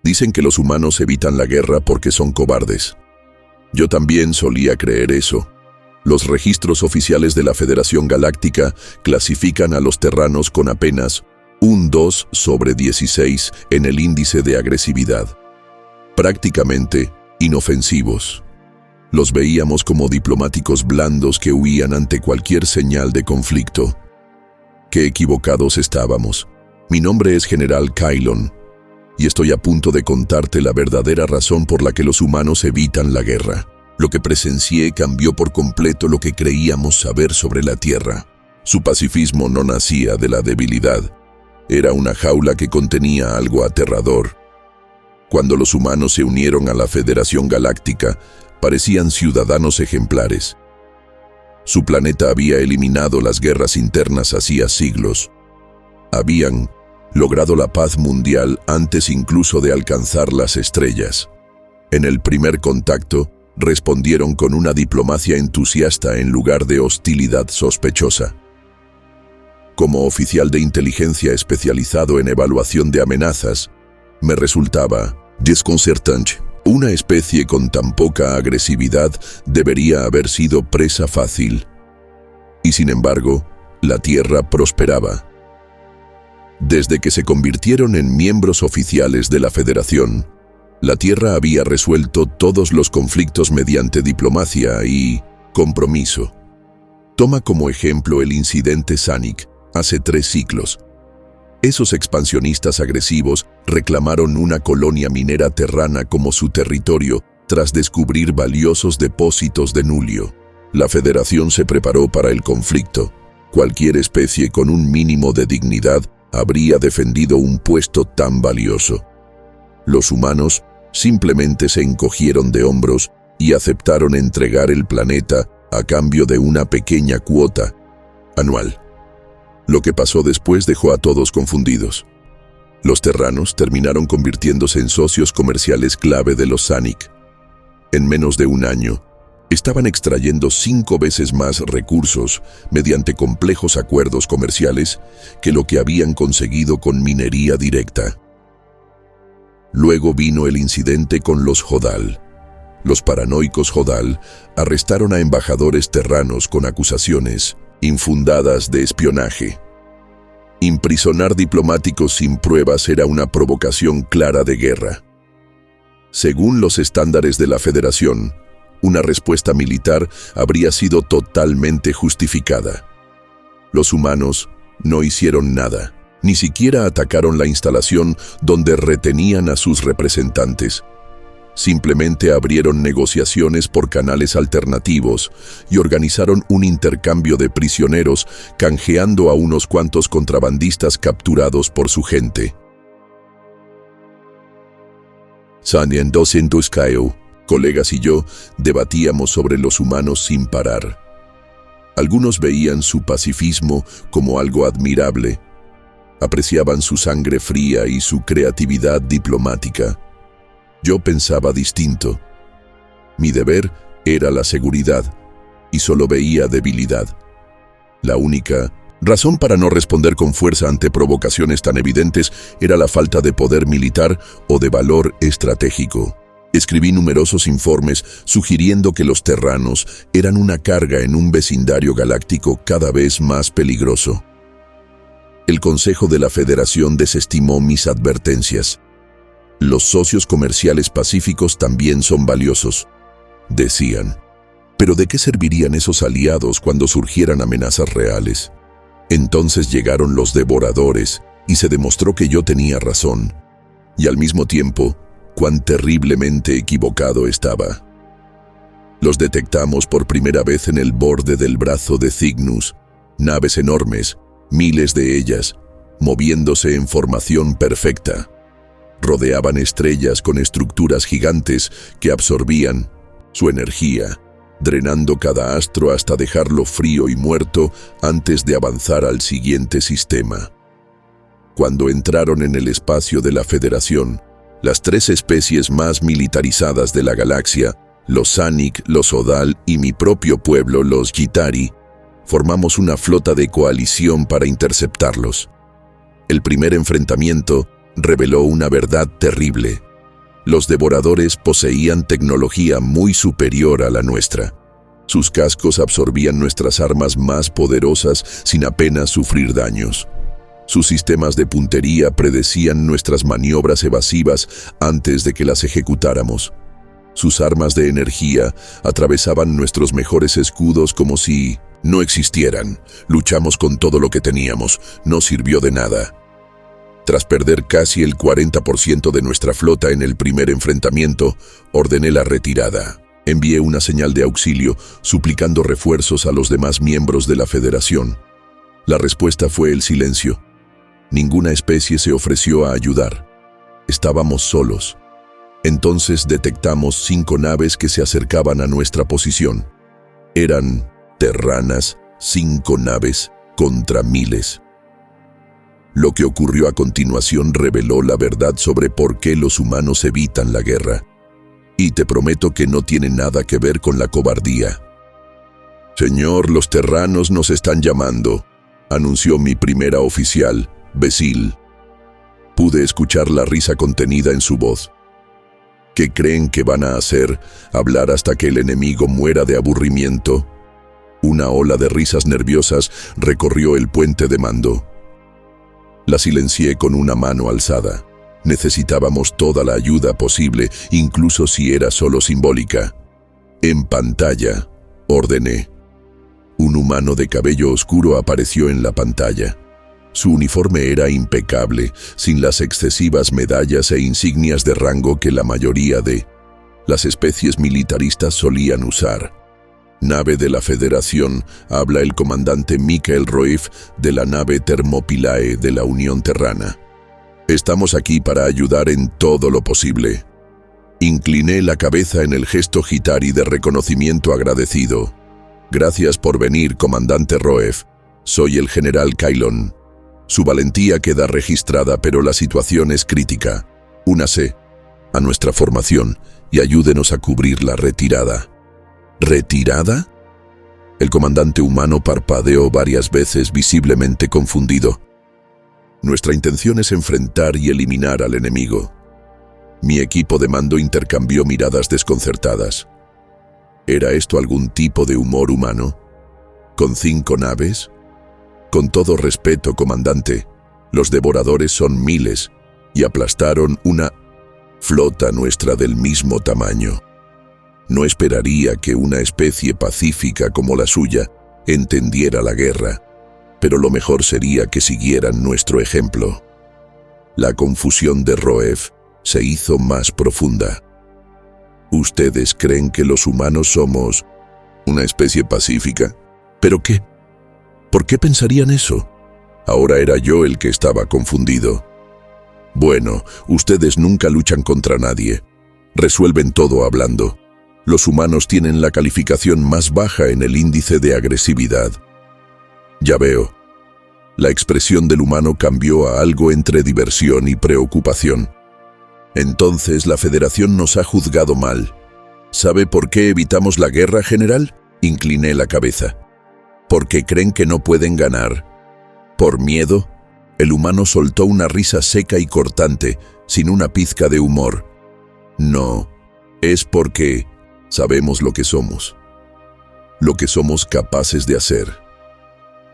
Dicen que los humanos evitan la guerra porque son cobardes. Yo también solía creer eso. Los registros oficiales de la Federación Galáctica clasifican a los terranos con apenas un 2/16 en el índice de agresividad. Prácticamente inofensivos. Los veíamos como diplomáticos blandos que huían ante cualquier señal de conflicto. Qué equivocados estábamos. Mi nombre es General Kylon, y estoy a punto de contarte la verdadera razón por la que los humanos evitan la guerra. Lo que presencié cambió por completo lo que creíamos saber sobre la Tierra. Su pacifismo no nacía de la debilidad. Era una jaula que contenía algo aterrador. Cuando los humanos se unieron a la Federación Galáctica, parecían ciudadanos ejemplares. Su planeta había eliminado las guerras internas hacía siglos. Habían logrado la paz mundial antes incluso de alcanzar las estrellas. En el primer contacto, respondieron con una diplomacia entusiasta en lugar de hostilidad sospechosa. Como oficial de inteligencia especializado en evaluación de amenazas, me resultaba desconcertante. Una especie con tan poca agresividad debería haber sido presa fácil. Y sin embargo, la Tierra prosperaba. Desde que se convirtieron en miembros oficiales de la Federación, la Tierra había resuelto todos los conflictos mediante diplomacia y compromiso. Toma como ejemplo el incidente Sanic, hace 3 siglos. Esos expansionistas agresivos reclamaron una colonia minera terrana como su territorio tras descubrir valiosos depósitos de nulio. La Federación se preparó para el conflicto. Cualquier especie con un mínimo de dignidad habría defendido un puesto tan valioso. Los humanos simplemente se encogieron de hombros y aceptaron entregar el planeta a cambio de una pequeña cuota anual. Lo que pasó después dejó a todos confundidos. Los terranos terminaron convirtiéndose en socios comerciales clave de los Sanic. En menos de un año, estaban extrayendo 5 veces más recursos mediante complejos acuerdos comerciales que lo que habían conseguido con minería directa. Luego vino el incidente con los Hodal. Los paranoicos Hodal arrestaron a embajadores terranos con acusaciones infundadas de espionaje. Imprisionar diplomáticos sin pruebas era una provocación clara de guerra. Según los estándares de la Federación, una respuesta militar habría sido totalmente justificada. Los humanos no hicieron nada, ni siquiera atacaron la instalación donde retenían a sus representantes. Simplemente abrieron negociaciones por canales alternativos y organizaron un intercambio de prisioneros, canjeando a unos cuantos contrabandistas capturados por su gente. Sanyan 200 Kyo, colegas y yo debatíamos sobre los humanos sin parar. Algunos veían su pacifismo como algo admirable. Apreciaban su sangre fría y su creatividad diplomática. Yo pensaba distinto. Mi deber era la seguridad, y solo veía debilidad. La única razón para no responder con fuerza ante provocaciones tan evidentes era la falta de poder militar o de valor estratégico. Escribí numerosos informes sugiriendo que los terranos eran una carga en un vecindario galáctico cada vez más peligroso. El Consejo de la Federación desestimó mis advertencias. Los socios comerciales pacíficos también son valiosos, decían. ¿Pero de qué servirían esos aliados cuando surgieran amenazas reales? Entonces llegaron los devoradores y se demostró que yo tenía razón. Y al mismo tiempo, cuán terriblemente equivocado estaba. Los detectamos por primera vez en el borde del brazo de Cygnus, naves enormes, miles de ellas, moviéndose en formación perfecta. Rodeaban estrellas con estructuras gigantes que absorbían su energía, drenando cada astro hasta dejarlo frío y muerto antes de avanzar al siguiente sistema. Cuando entraron en el espacio de la Federación, las 3 especies más militarizadas de la galaxia, los Sanic, los Hodal y mi propio pueblo, los Gitari, formamos una flota de coalición para interceptarlos. El primer enfrentamiento reveló una verdad terrible. Los devoradores poseían tecnología muy superior a la nuestra. Sus cascos absorbían nuestras armas más poderosas sin apenas sufrir daños. Sus sistemas de puntería predecían nuestras maniobras evasivas antes de que las ejecutáramos. Sus armas de energía atravesaban nuestros mejores escudos como si no existieran. Luchamos con todo lo que teníamos, no sirvió de nada. Tras perder casi el 40% de nuestra flota en el primer enfrentamiento, ordené la retirada. Envié una señal de auxilio, suplicando refuerzos a los demás miembros de la Federación. La respuesta fue el silencio. Ninguna especie se ofreció a ayudar. Estábamos solos. Entonces detectamos 5 naves que se acercaban a nuestra posición. Eran terranas, 5 naves contra miles. Lo que ocurrió a continuación reveló la verdad sobre por qué los humanos evitan la guerra. Y te prometo que no tiene nada que ver con la cobardía. «Señor, los terranos nos están llamando», anunció mi primera oficial, Basil. Pude escuchar la risa contenida en su voz. ¿Qué creen que van a hacer? ¿Hablar hasta que el enemigo muera de aburrimiento? Una ola de risas nerviosas recorrió el puente de mando. La silencié con una mano alzada. Necesitábamos toda la ayuda posible, incluso si era solo simbólica. En pantalla, ordené. Un humano de cabello oscuro apareció en la pantalla. Su uniforme era impecable, sin las excesivas medallas e insignias de rango que la mayoría de las especies militaristas solían usar. Nave de la Federación, habla el comandante Mikael Roif de la nave Thermopylae de la Unión Terrana. Estamos aquí para ayudar en todo lo posible. Incliné la cabeza en el gesto Hitari de reconocimiento agradecido. Gracias por venir, comandante Roif. Soy el general Kylon. Su valentía queda registrada, pero la situación es crítica. Únase a nuestra formación y ayúdenos a cubrir la retirada. ¿Retirada? El comandante humano parpadeó varias veces, visiblemente confundido. Nuestra intención es enfrentar y eliminar al enemigo. Mi equipo de mando intercambió miradas desconcertadas. ¿Era esto algún tipo de humor humano? ¿Con 5 naves? Con todo respeto, comandante, los devoradores son miles y aplastaron una flota nuestra del mismo tamaño. No esperaría que una especie pacífica como la suya entendiera la guerra, pero lo mejor sería que siguieran nuestro ejemplo. La confusión de Roef se hizo más profunda. ¿Ustedes creen que los humanos somos una especie pacífica? ¿Pero qué? ¿Por qué pensarían eso? Ahora era yo el que estaba confundido. Bueno, ustedes nunca luchan contra nadie. Resuelven todo hablando. Los humanos tienen la calificación más baja en el índice de agresividad. Ya veo. La expresión del humano cambió a algo entre diversión y preocupación. Entonces la Federación nos ha juzgado mal. ¿Sabe por qué evitamos la guerra, general? Incliné la cabeza. ¿Porque creen que no pueden ganar? ¿Por miedo? El humano soltó una risa seca y cortante, sin una pizca de humor. No, es porque sabemos lo que somos capaces de hacer.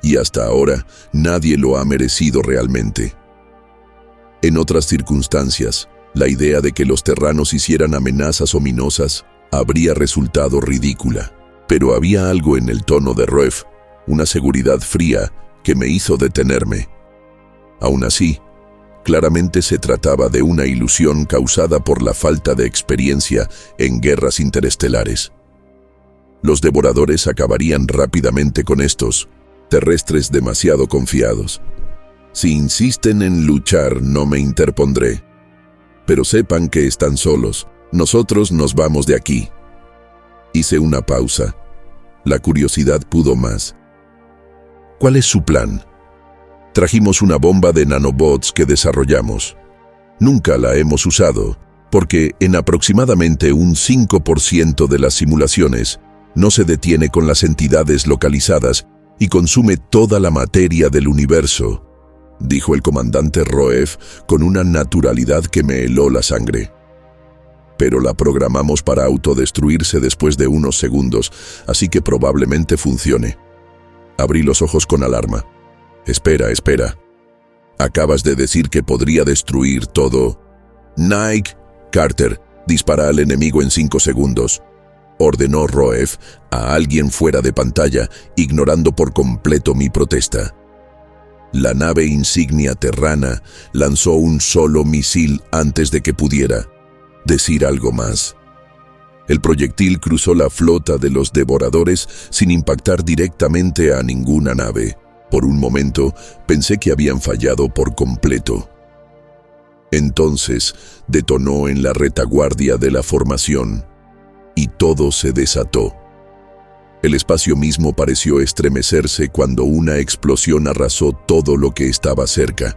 Y hasta ahora, nadie lo ha merecido realmente. En otras circunstancias, la idea de que los terranos hicieran amenazas ominosas habría resultado ridícula. Pero había algo en el tono de Roef, una seguridad fría que me hizo detenerme. Aún así, claramente se trataba de una ilusión causada por la falta de experiencia en guerras interestelares. Los devoradores acabarían rápidamente con estos terrestres demasiado confiados. Si insisten en luchar, no me interpondré. Pero sepan que están solos. Nosotros nos vamos de aquí. Hice una pausa. La curiosidad pudo más. ¿Cuál es su plan? Trajimos una bomba de nanobots que desarrollamos. Nunca la hemos usado, porque en aproximadamente un 5% de las simulaciones no se detiene con las entidades localizadas y consume toda la materia del universo, dijo el comandante Roef con una naturalidad que me heló la sangre. pero la programamos para autodestruirse después de unos segundos, así que probablemente funcione. Abrí los ojos con alarma. Espera. Acabas de decir que podría destruir todo. Nike, Carter, dispara al enemigo en 5 segundos. Ordenó Roef a alguien fuera de pantalla, ignorando por completo mi protesta. La nave insignia terrana lanzó un solo misil antes de que pudiera decir algo más. El proyectil cruzó la flota de los devoradores sin impactar directamente a ninguna nave. Por un momento pensé que habían fallado por completo. Entonces detonó en la retaguardia de la formación y todo se desató. El espacio mismo pareció estremecerse cuando una explosión arrasó todo lo que estaba cerca.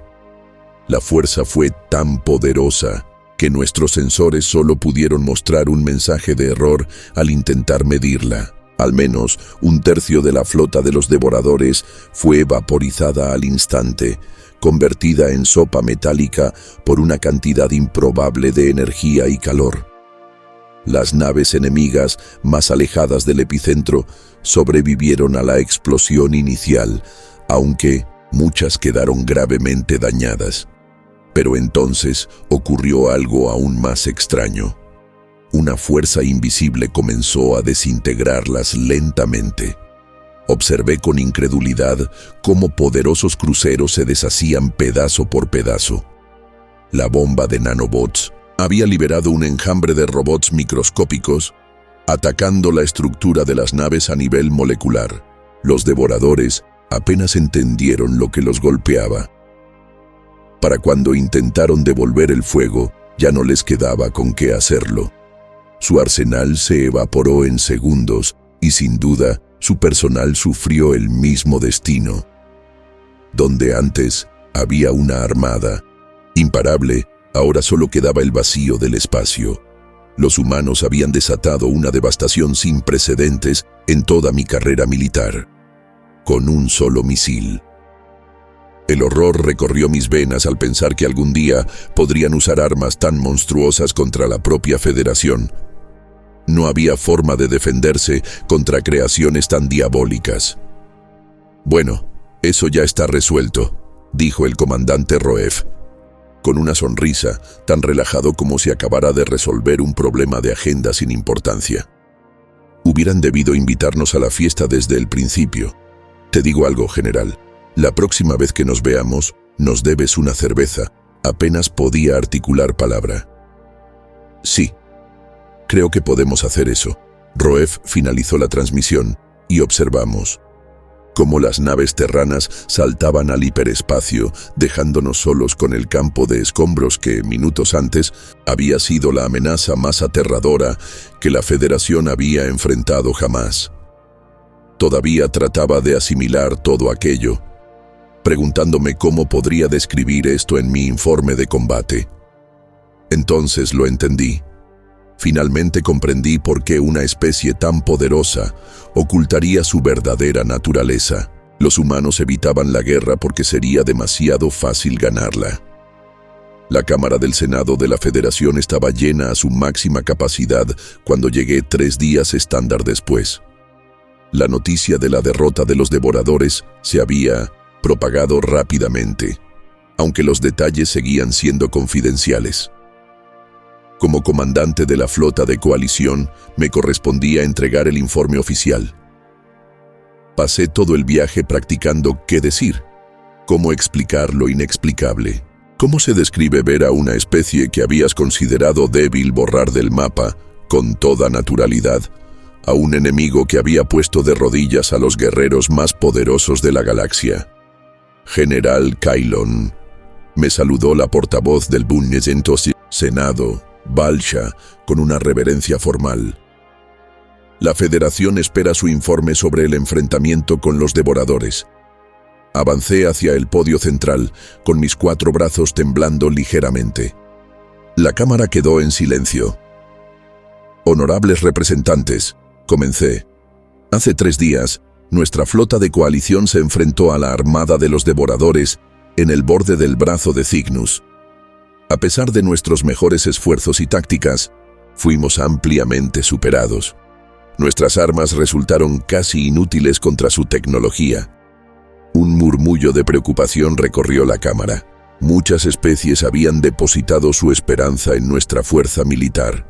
La fuerza fue tan poderosa que nuestros sensores solo pudieron mostrar un mensaje de error al intentar medirla. Al menos un tercio de la flota de los devoradores fue vaporizada al instante, convertida en sopa metálica por una cantidad improbable de energía y calor. Las naves enemigas más alejadas del epicentro sobrevivieron a la explosión inicial, aunque muchas quedaron gravemente dañadas. Pero entonces ocurrió algo aún más extraño. Una fuerza invisible comenzó a desintegrarlas lentamente. Observé con incredulidad cómo poderosos cruceros se deshacían pedazo por pedazo. La bomba de nanobots había liberado un enjambre de robots microscópicos, atacando la estructura de las naves a nivel molecular. Los devoradores apenas entendieron lo que los golpeaba. Para cuando intentaron devolver el fuego, ya no les quedaba con qué hacerlo. Su arsenal se evaporó en segundos y sin duda su personal sufrió el mismo destino. Donde antes había una armada imparable, ahora solo quedaba el vacío del espacio. Los humanos habían desatado una devastación sin precedentes en toda mi carrera militar, con un solo misil. El horror recorrió mis venas al pensar que algún día podrían usar armas tan monstruosas contra la propia Federación. No había forma de defenderse contra creaciones tan diabólicas. Bueno, eso ya está resuelto, dijo el comandante Roef, con una sonrisa tan relajado como si acabara de resolver un problema de agenda sin importancia. Hubieran debido invitarnos a la fiesta desde el principio. Te digo algo, general. La próxima vez que nos veamos, nos debes una cerveza. Apenas podía articular palabra. Sí, creo que podemos hacer eso. Roef finalizó la transmisión y observamos cómo las naves terranas saltaban al hiperespacio, dejándonos solos con el campo de escombros que, minutos antes, había sido la amenaza más aterradora que la Federación había enfrentado jamás. Todavía trataba de asimilar todo aquello, preguntándome cómo podría describir esto en mi informe de combate. Entonces lo entendí. Finalmente comprendí por qué una especie tan poderosa ocultaría su verdadera naturaleza. Los humanos evitaban la guerra porque sería demasiado fácil ganarla. La Cámara del Senado de la Federación estaba llena a su máxima capacidad cuando llegué 3 días estándar después. La noticia de la derrota de los devoradores se había propagado rápidamente, aunque los detalles seguían siendo confidenciales. Como comandante de la flota de coalición, me correspondía entregar el informe oficial. Pasé todo el viaje practicando qué decir, cómo explicar lo inexplicable. ¿Cómo se describe ver a una especie que habías considerado débil borrar del mapa, con toda naturalidad, a un enemigo que había puesto de rodillas a los guerreros más poderosos de la galaxia? General Kylon, me saludó la portavoz del Senado, Balsha, con una reverencia formal. La Federación espera su informe sobre el enfrentamiento con los devoradores. Avancé hacia el podio central, con mis 4 brazos temblando ligeramente. La cámara quedó en silencio. Honorables representantes, comencé. Hace 3 días, nuestra flota de coalición se enfrentó a la armada de los devoradores en el borde del brazo de Cygnus. A pesar de nuestros mejores esfuerzos y tácticas, Fuimos ampliamente superados. Nuestras armas resultaron casi inútiles contra su tecnología. Un murmullo de preocupación recorrió la cámara. Muchas especies habían depositado su esperanza en nuestra fuerza militar.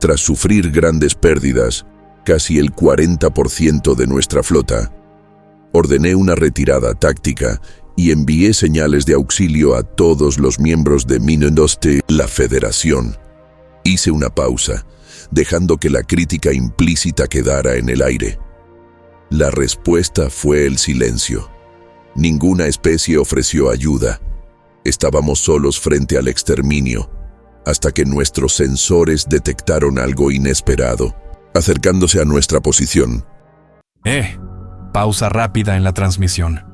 Tras sufrir grandes pérdidas, casi el 40% de nuestra flota, ordené una retirada táctica y envié señales de auxilio a todos los miembros de Minendoste, la Federación. Hice una pausa, dejando que la crítica implícita quedara en el aire. La respuesta fue el silencio. Ninguna especie ofreció ayuda. Estábamos solos frente al exterminio, hasta que nuestros sensores detectaron algo inesperado, acercándose a nuestra posición. Pausa rápida en la transmisión.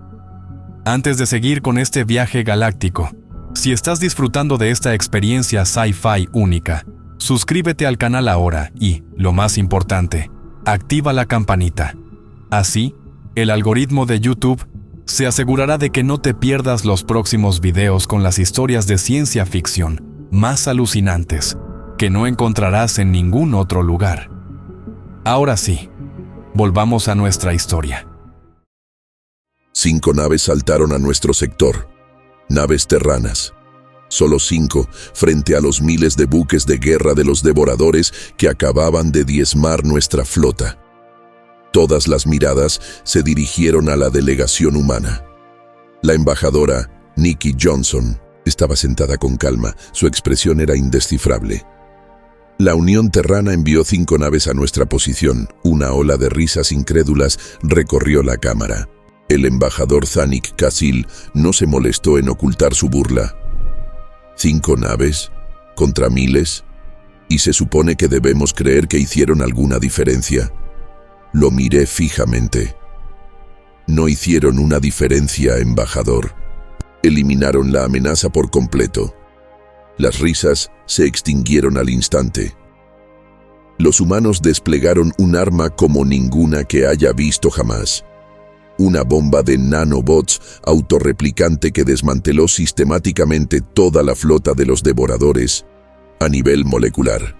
Antes de seguir con este viaje galáctico, si estás disfrutando de esta experiencia sci-fi única, suscríbete al canal ahora y, lo más importante, activa la campanita. Así, el algoritmo de YouTube se asegurará de que no te pierdas los próximos videos con las historias de ciencia ficción más alucinantes que no encontrarás en ningún otro lugar. Ahora sí, volvamos a nuestra historia. 5 naves saltaron a nuestro sector. Naves terranas. Solo 5 frente a los miles de buques de guerra de los devoradores que acababan de diezmar nuestra flota. Todas las miradas se dirigieron a la delegación humana. La embajadora, Nikki Johnson, estaba sentada con calma. Su expresión era indescifrable. La Unión Terrana envió 5 naves a nuestra posición. Una ola de risas incrédulas recorrió la cámara. El embajador Zanik Kasil no se molestó en ocultar su burla. 5 naves contra miles, y se supone que debemos creer que hicieron alguna diferencia. Lo miré fijamente. No hicieron una diferencia, embajador. Eliminaron la amenaza por completo. Las risas se extinguieron al instante. Los humanos desplegaron un arma como ninguna que haya visto jamás. Una bomba de nanobots autorreplicante que desmanteló sistemáticamente toda la flota de los devoradores a nivel molecular.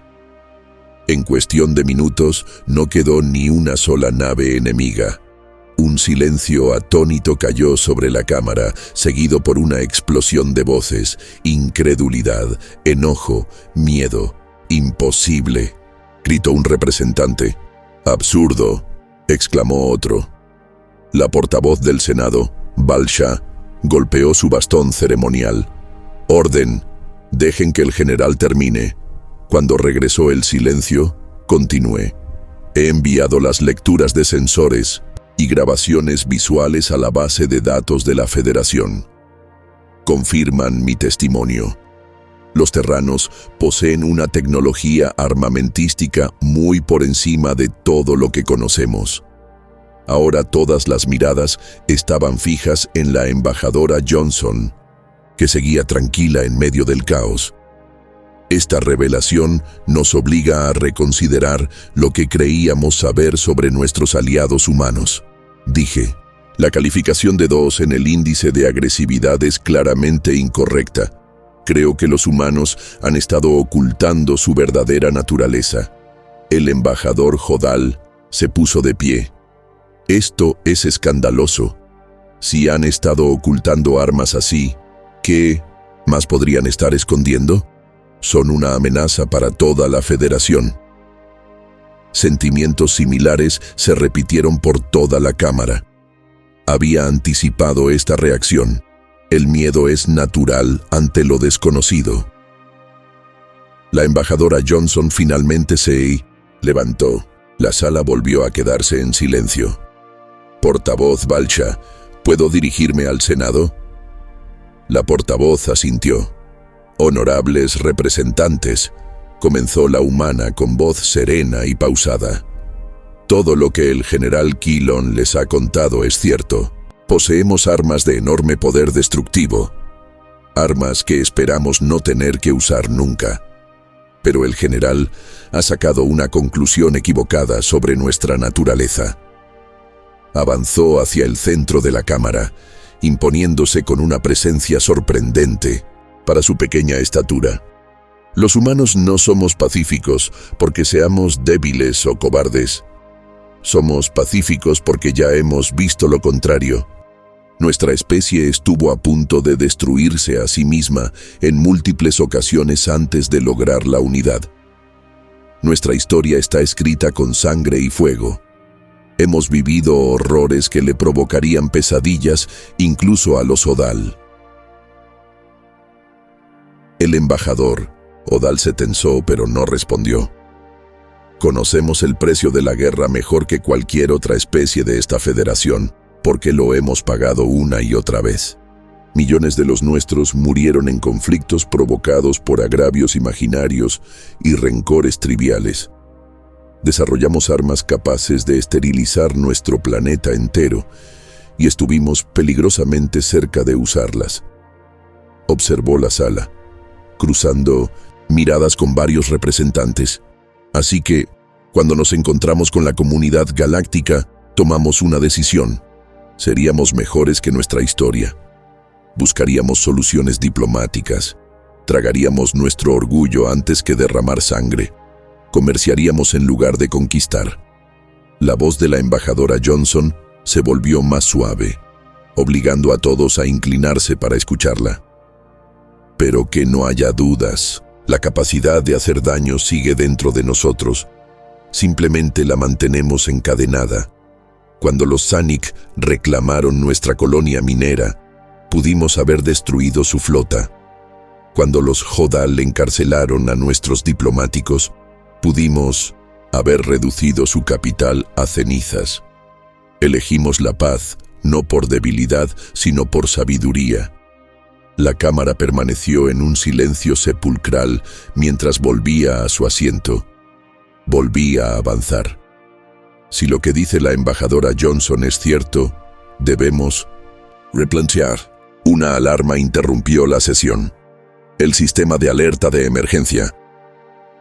En cuestión de minutos no quedó ni una sola nave enemiga. Un silencio atónito cayó sobre la cámara, seguido por una explosión de voces, incredulidad, enojo, miedo. «Imposible», gritó un representante. «Absurdo», exclamó otro. La portavoz del Senado, Balsha, golpeó su bastón ceremonial. «Orden, dejen que el general termine». Cuando regresó el silencio, continué. «He enviado las lecturas de sensores y grabaciones visuales a la base de datos de la Federación. Confirman mi testimonio. Los terranos poseen una tecnología armamentística muy por encima de todo lo que conocemos». Ahora todas las miradas estaban fijas en la embajadora Johnson, que seguía tranquila en medio del caos. Esta revelación nos obliga a reconsiderar lo que creíamos saber sobre nuestros aliados humanos. Dije, la calificación de 2 en el índice de agresividad es claramente incorrecta. Creo que los humanos han estado ocultando su verdadera naturaleza. El embajador Jodal se puso de pie. Esto es escandaloso. Si han estado ocultando armas así, ¿qué más podrían estar escondiendo? Son una amenaza para toda la Federación. Sentimientos similares se repitieron por toda la cámara. Había anticipado esta reacción. El miedo es natural ante lo desconocido. La embajadora Johnson finalmente se levantó. La sala volvió a quedarse en silencio. Portavoz Balsha, ¿puedo dirigirme al Senado? La portavoz asintió. Honorables representantes, comenzó la humana con voz serena y pausada. Todo lo que el general Quilon les ha contado es cierto. Poseemos armas de enorme poder destructivo. Armas que esperamos no tener que usar nunca. Pero el general ha sacado una conclusión equivocada sobre nuestra naturaleza. Avanzó hacia el centro de la cámara, imponiéndose con una presencia sorprendente para su pequeña estatura. Los humanos no somos pacíficos porque seamos débiles o cobardes. Somos pacíficos porque ya hemos visto lo contrario. Nuestra especie estuvo a punto de destruirse a sí misma en múltiples ocasiones antes de lograr la unidad. Nuestra historia está escrita con sangre y fuego. Hemos vivido horrores que le provocarían pesadillas incluso a los Odal. El embajador, Odal se tensó pero no respondió. Conocemos el precio de la guerra mejor que cualquier otra especie de esta federación, porque lo hemos pagado una y otra vez. Millones de los nuestros murieron en conflictos provocados por agravios imaginarios y rencores triviales. Desarrollamos armas capaces de esterilizar nuestro planeta entero y estuvimos peligrosamente cerca de usarlas. Observó la sala, cruzando miradas con varios representantes. Así que, cuando nos encontramos con la comunidad galáctica, tomamos una decisión. Seríamos mejores que nuestra historia. Buscaríamos soluciones diplomáticas. Tragaríamos nuestro orgullo antes que derramar sangre. Comerciaríamos en lugar de conquistar. La voz de la embajadora Johnson se volvió más suave, obligando a todos a inclinarse para escucharla. Pero que no haya dudas, la capacidad de hacer daño sigue dentro de nosotros. Simplemente la mantenemos encadenada. Cuando los Zanik reclamaron nuestra colonia minera, pudimos haber destruido su flota. Cuando los Hodal encarcelaron a nuestros diplomáticos, pudimos haber reducido su capital a cenizas. Elegimos la paz, no por debilidad, sino por sabiduría. La cámara permaneció en un silencio sepulcral mientras volvía a su asiento. Volvía a avanzar. Si lo que dice la embajadora Johnson es cierto, debemos replantear. Una alarma interrumpió la sesión. El sistema de alerta de emergencia.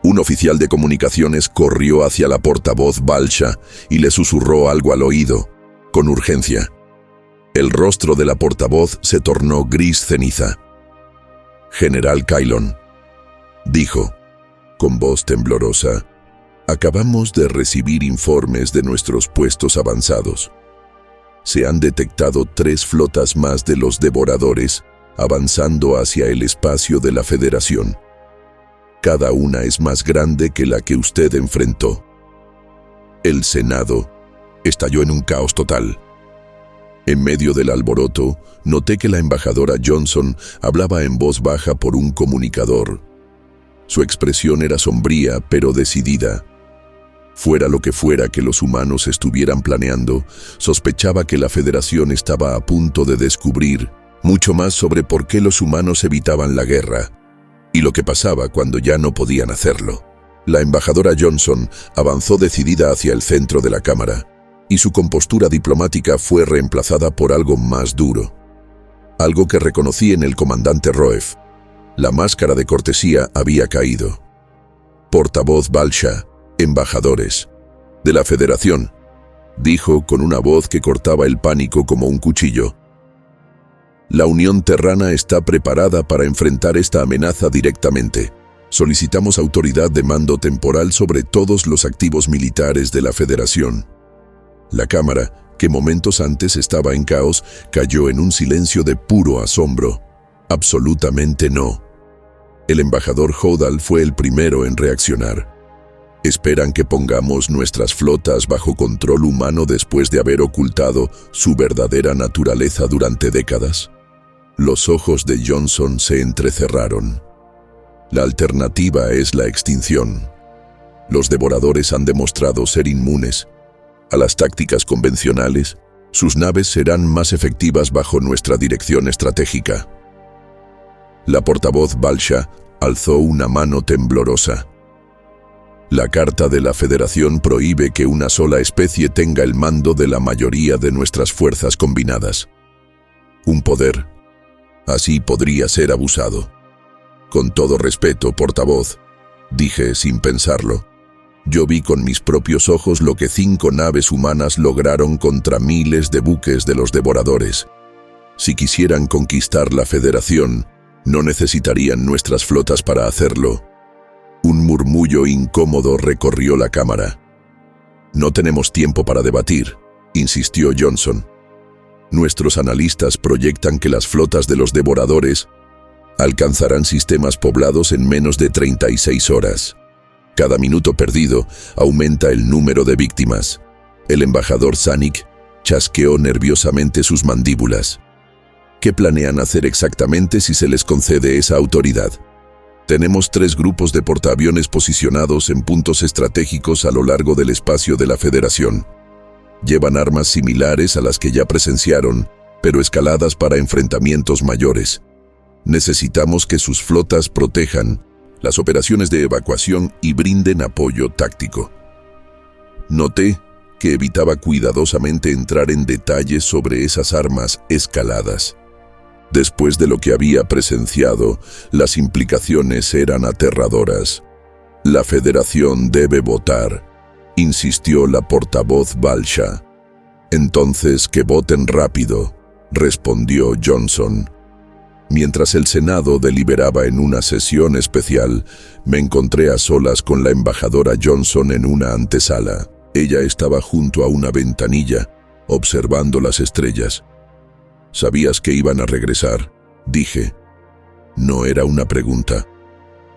Un oficial de comunicaciones corrió hacia la portavoz Balsha y le susurró algo al oído, con urgencia. El rostro de la portavoz se tornó gris ceniza. «General Kylon», dijo, con voz temblorosa, «acabamos de recibir informes de nuestros puestos avanzados. Se han detectado 3 flotas más de los devoradores avanzando hacia el espacio de la Federación. Cada una es más grande que la que usted enfrentó». El Senado estalló en un caos total. En medio del alboroto, noté que la embajadora Johnson hablaba en voz baja por un comunicador. Su expresión era sombría, pero decidida. Fuera lo que fuera que los humanos estuvieran planeando, sospechaba que la Federación estaba a punto de descubrir mucho más sobre por qué los humanos evitaban la guerra y lo que pasaba cuando ya no podían hacerlo. La embajadora Johnson avanzó decidida hacia el centro de la cámara, y su compostura diplomática fue reemplazada por algo más duro. Algo que reconocí en el comandante Roef. La máscara de cortesía había caído. «Portavoz Balsha, embajadores de la Federación», dijo con una voz que cortaba el pánico como un cuchillo. «La Unión Terrana está preparada para enfrentar esta amenaza directamente. Solicitamos autoridad de mando temporal sobre todos los activos militares de la Federación». La cámara, que momentos antes estaba en caos, cayó en un silencio de puro asombro. Absolutamente no. El embajador Hodal fue el primero en reaccionar. ¿Esperan que pongamos nuestras flotas bajo control humano después de haber ocultado su verdadera naturaleza durante décadas? Los ojos de Johnson se entrecerraron. La alternativa es la extinción. Los devoradores han demostrado ser inmunes a las tácticas convencionales. Sus naves serán más efectivas bajo nuestra dirección estratégica. La portavoz Balsha alzó una mano temblorosa. La Carta de la Federación prohíbe que una sola especie tenga el mando de la mayoría de nuestras fuerzas combinadas. Un poder así podría ser abusado. Con todo respeto, portavoz, dije sin pensarlo. Yo vi con mis propios ojos lo que 5 naves humanas lograron contra miles de buques de los devoradores. Si quisieran conquistar la Federación, no necesitarían nuestras flotas para hacerlo. Un murmullo incómodo recorrió la cámara. «No tenemos tiempo para debatir», insistió Johnson. «Nuestros analistas proyectan que las flotas de los devoradores alcanzarán sistemas poblados en menos de 36 horas. Cada minuto perdido aumenta el número de víctimas». El embajador Zanuck chasqueó nerviosamente sus mandíbulas. «¿Qué planean hacer exactamente si se les concede esa autoridad?» «Tenemos 3 grupos de portaaviones posicionados en puntos estratégicos a lo largo del espacio de la Federación. Llevan armas similares a las que ya presenciaron, pero escaladas para enfrentamientos mayores. Necesitamos que sus flotas protejan las operaciones de evacuación y brinden apoyo táctico». Noté que evitaba cuidadosamente entrar en detalles sobre esas armas escaladas. Después de lo que había presenciado, las implicaciones eran aterradoras. «La Federación debe votar», insistió la portavoz Balsha. «Entonces que voten rápido», respondió Johnson. Mientras el Senado deliberaba en una sesión especial, me encontré a solas con la embajadora Johnson en una antesala. Ella estaba junto a una ventanilla, observando las estrellas. «¿Sabías que iban a regresar?», dije. No era una pregunta.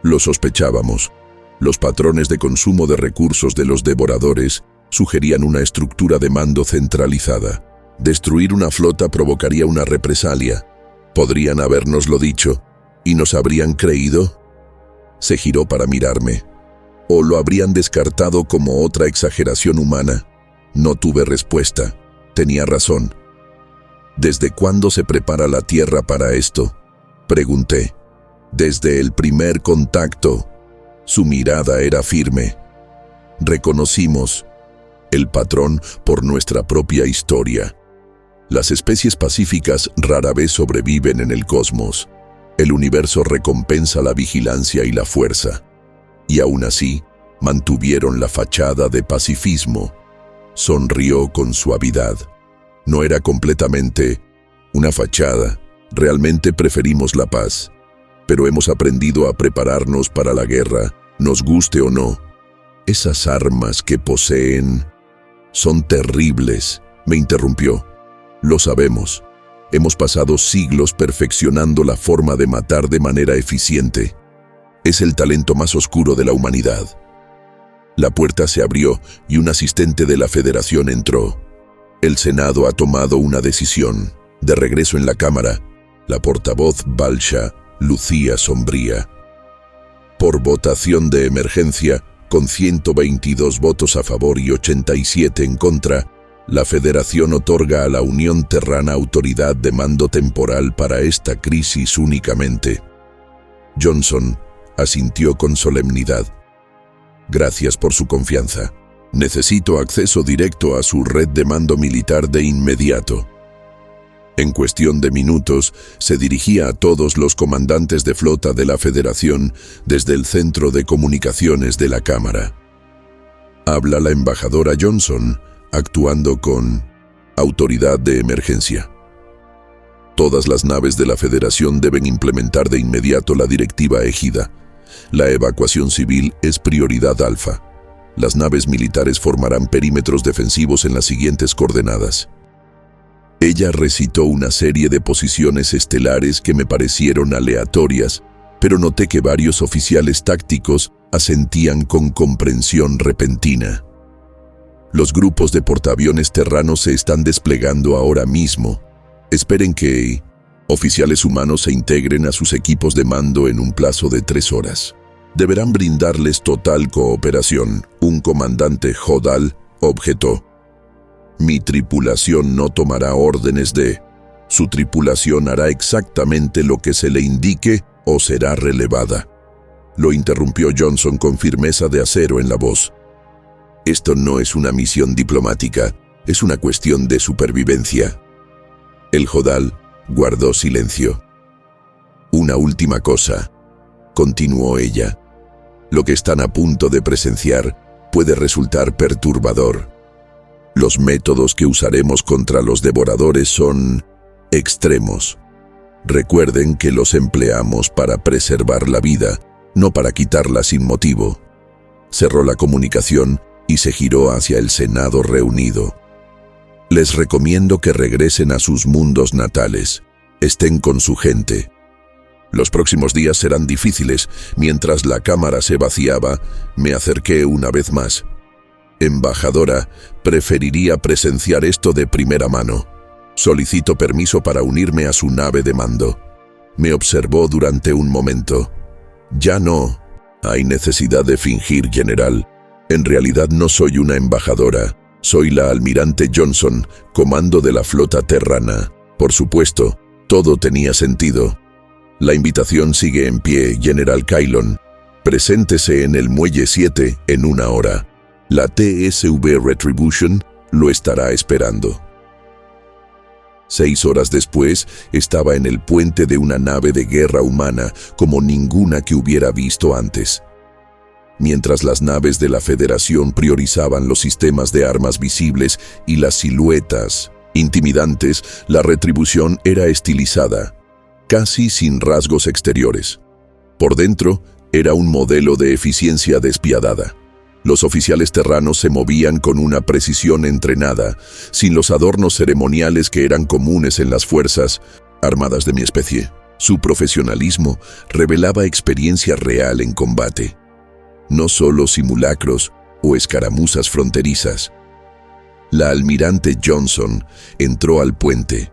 Lo sospechábamos. Los patrones de consumo de recursos de los devoradores sugerían una estructura de mando centralizada. Destruir una flota provocaría una represalia. Podrían habérnoslo dicho, ¿y nos habrían creído? Se giró para mirarme. ¿O lo habrían descartado como otra exageración humana? No tuve respuesta. Tenía razón. «¿Desde cuándo se prepara la Tierra para esto?», pregunté. «Desde el primer contacto». Su mirada era firme. Reconocimos el patrón por nuestra propia historia. Las especies pacíficas rara vez sobreviven en el cosmos. El universo recompensa la vigilancia y la fuerza. Y aún así, mantuvieron la fachada de pacifismo. Sonrió con suavidad. No era completamente una fachada. Realmente preferimos la paz. Pero hemos aprendido a prepararnos para la guerra, nos guste o no. Esas armas que poseen son terribles, me interrumpió. Lo sabemos. Hemos pasado siglos perfeccionando la forma de matar de manera eficiente. Es el talento más oscuro de la humanidad. La puerta se abrió y un asistente de la Federación entró. El Senado ha tomado una decisión. De regreso en la Cámara, la portavoz Balsha lucía sombría. Por votación de emergencia, con 122 votos a favor y 87 en contra, la Federación otorga a la Unión Terrana autoridad de mando temporal para esta crisis únicamente. Johnson asintió con solemnidad. «Gracias por su confianza. Necesito acceso directo a su red de mando militar de inmediato». En cuestión de minutos, se dirigía a todos los comandantes de flota de la Federación desde el centro de comunicaciones de la Cámara. Habla la embajadora Johnson, actuando con autoridad de emergencia. Todas las naves de la Federación deben implementar de inmediato la directiva Égida. La evacuación civil es prioridad alfa. Las naves militares formarán perímetros defensivos en las siguientes coordenadas. Ella recitó una serie de posiciones estelares que me parecieron aleatorias, pero noté que varios oficiales tácticos asentían con comprensión repentina. Los grupos de portaaviones terranos se están desplegando ahora mismo. Esperen que oficiales humanos se integren a sus equipos de mando en un plazo de 3 horas. Deberán brindarles total cooperación. Un comandante Hodal objetó. Mi tripulación no tomará órdenes de... Su tripulación hará exactamente lo que se le indique o será relevada. Lo interrumpió Johnson con firmeza de acero en la voz. Esto no es una misión diplomática, es una cuestión de supervivencia. El Hodal guardó silencio. Una última cosa, continuó ella. Lo que están a punto de presenciar puede resultar perturbador. Los métodos que usaremos contra los devoradores son extremos. Recuerden que los empleamos para preservar la vida, no para quitarla sin motivo. Cerró la comunicación y se giró hacia el Senado reunido. Les recomiendo que regresen a sus mundos natales. Estén con su gente. Los próximos días serán difíciles. Mientras la cámara se vaciaba, me acerqué una vez más. Embajadora, preferiría presenciar esto de primera mano. Solicito permiso para unirme a su nave de mando. Me observó durante un momento. Ya no. Hay necesidad de fingir, general. En realidad no soy una embajadora. Soy la almirante Johnson, comando de la flota terrana. Por supuesto, todo tenía sentido. La invitación sigue en pie, General Kylon. Preséntese en el Muelle 7 en 1 hora. La TSV Retribution lo estará esperando. 6 horas después, estaba en el puente de una nave de guerra humana como ninguna que hubiera visto antes. Mientras las naves de la Federación priorizaban los sistemas de armas visibles y las siluetas intimidantes, la Retribución era estilizada, casi sin rasgos exteriores. Por dentro, era un modelo de eficiencia despiadada. Los oficiales terranos se movían con una precisión entrenada, sin los adornos ceremoniales que eran comunes en las fuerzas armadas de mi especie. Su profesionalismo revelaba experiencia real en combate, no solo simulacros o escaramuzas fronterizas. La almirante Johnson entró al puente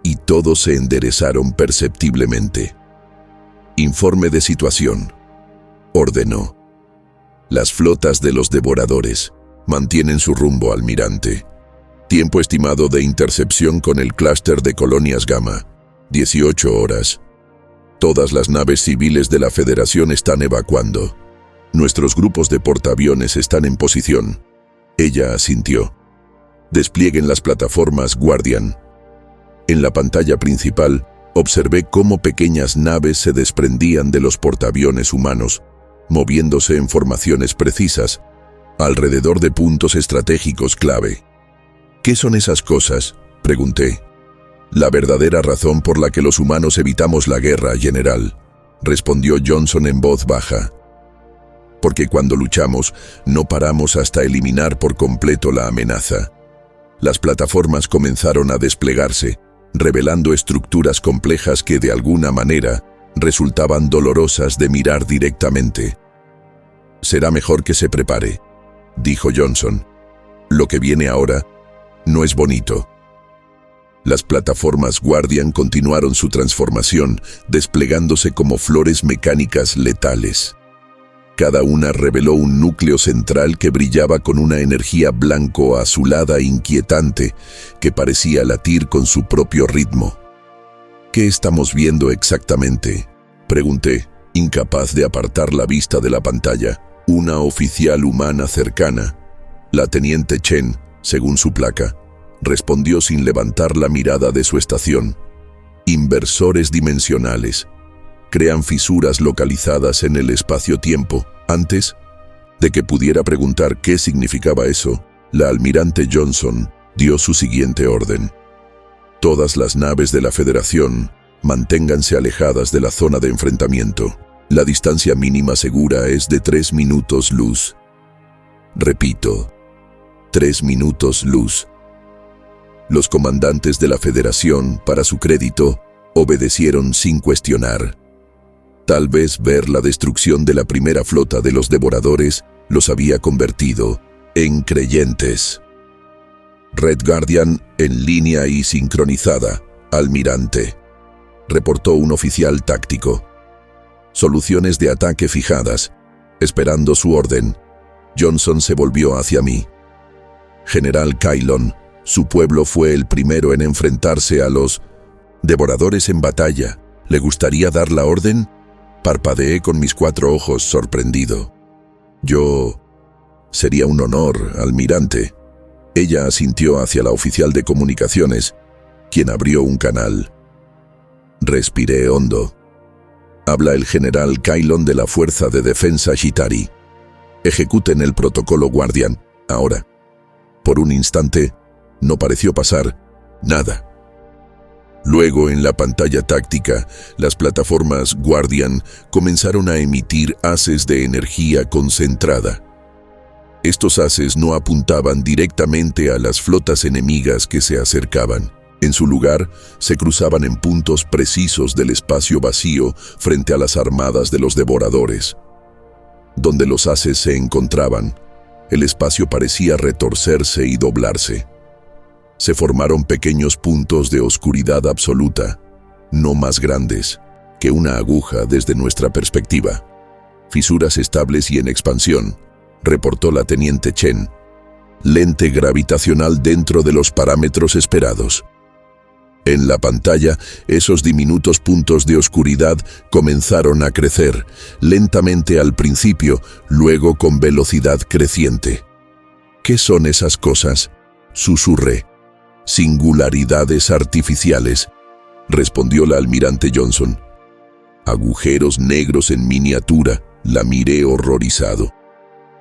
y todos se enderezaron perceptiblemente. Informe de situación, ordenó. Las flotas de los devoradores mantienen su rumbo, almirante. Tiempo estimado de intercepción con el clúster de colonias Gamma, 18 horas. Todas las naves civiles de la Federación están evacuando. Nuestros grupos de portaaviones están en posición. Ella asintió. Desplieguen las plataformas Guardian. En la pantalla principal, observé cómo pequeñas naves se desprendían de los portaaviones humanos, moviéndose en formaciones precisas, alrededor de puntos estratégicos clave. ¿Qué son esas cosas?, pregunté. La verdadera razón por la que los humanos evitamos la guerra, general, respondió Johnson en voz baja. Porque cuando luchamos, no paramos hasta eliminar por completo la amenaza. Las plataformas comenzaron a desplegarse, revelando estructuras complejas que de alguna manera resultaban dolorosas de mirar directamente. Será mejor que se prepare, dijo Johnson. Lo que viene ahora no es bonito. Las plataformas Guardian continuaron su transformación, desplegándose como flores mecánicas letales. Cada una reveló un núcleo central que brillaba con una energía blanco-azulada e inquietante que parecía latir con su propio ritmo. ¿Qué estamos viendo exactamente?, pregunté, incapaz de apartar la vista de la pantalla. Una oficial humana cercana, la teniente Chen, según su placa, respondió sin levantar la mirada de su estación. Inversores dimensionales. Crean fisuras localizadas en el espacio-tiempo. Antes de que pudiera preguntar qué significaba eso, la almirante Johnson dio su siguiente orden. Todas las naves de la Federación manténganse alejadas de la zona de enfrentamiento. La distancia mínima segura es de 3 minutos luz. Repito, 3 minutos luz. Los comandantes de la Federación, para su crédito, obedecieron sin cuestionar. Tal vez ver la destrucción de la primera flota de los devoradores los había convertido en creyentes. Red Guardian en línea y sincronizada, almirante, reportó un oficial táctico. Soluciones de ataque fijadas. Esperando su orden, Johnson se volvió hacia mí. General Kylon, su pueblo fue el primero en enfrentarse a los devoradores en batalla. ¿Le gustaría dar la orden? Parpadeé con mis 4 ojos, sorprendido. Sería un honor, almirante. Ella asintió hacia la oficial de comunicaciones, quien abrió un canal. Respiré hondo. Habla el general Kylon de la Fuerza de Defensa Chitauri. Ejecuten el protocolo Guardian, ahora. Por un instante, no pareció pasar nada. Luego, en la pantalla táctica, las plataformas Guardian comenzaron a emitir haces de energía concentrada. Estos haces no apuntaban directamente a las flotas enemigas que se acercaban. En su lugar, se cruzaban en puntos precisos del espacio vacío frente a las armadas de los devoradores. Donde los haces se encontraban, el espacio parecía retorcerse y doblarse. Se formaron pequeños puntos de oscuridad absoluta, no más grandes que una aguja desde nuestra perspectiva. Fisuras estables y en expansión, reportó la teniente Chen. Lente gravitacional dentro de los parámetros esperados. En la pantalla, esos diminutos puntos de oscuridad comenzaron a crecer, lentamente al principio, luego con velocidad creciente. ¿Qué son esas cosas?, susurré. Singularidades artificiales, respondió la almirante Johnson. Agujeros negros en miniatura, la miré horrorizado.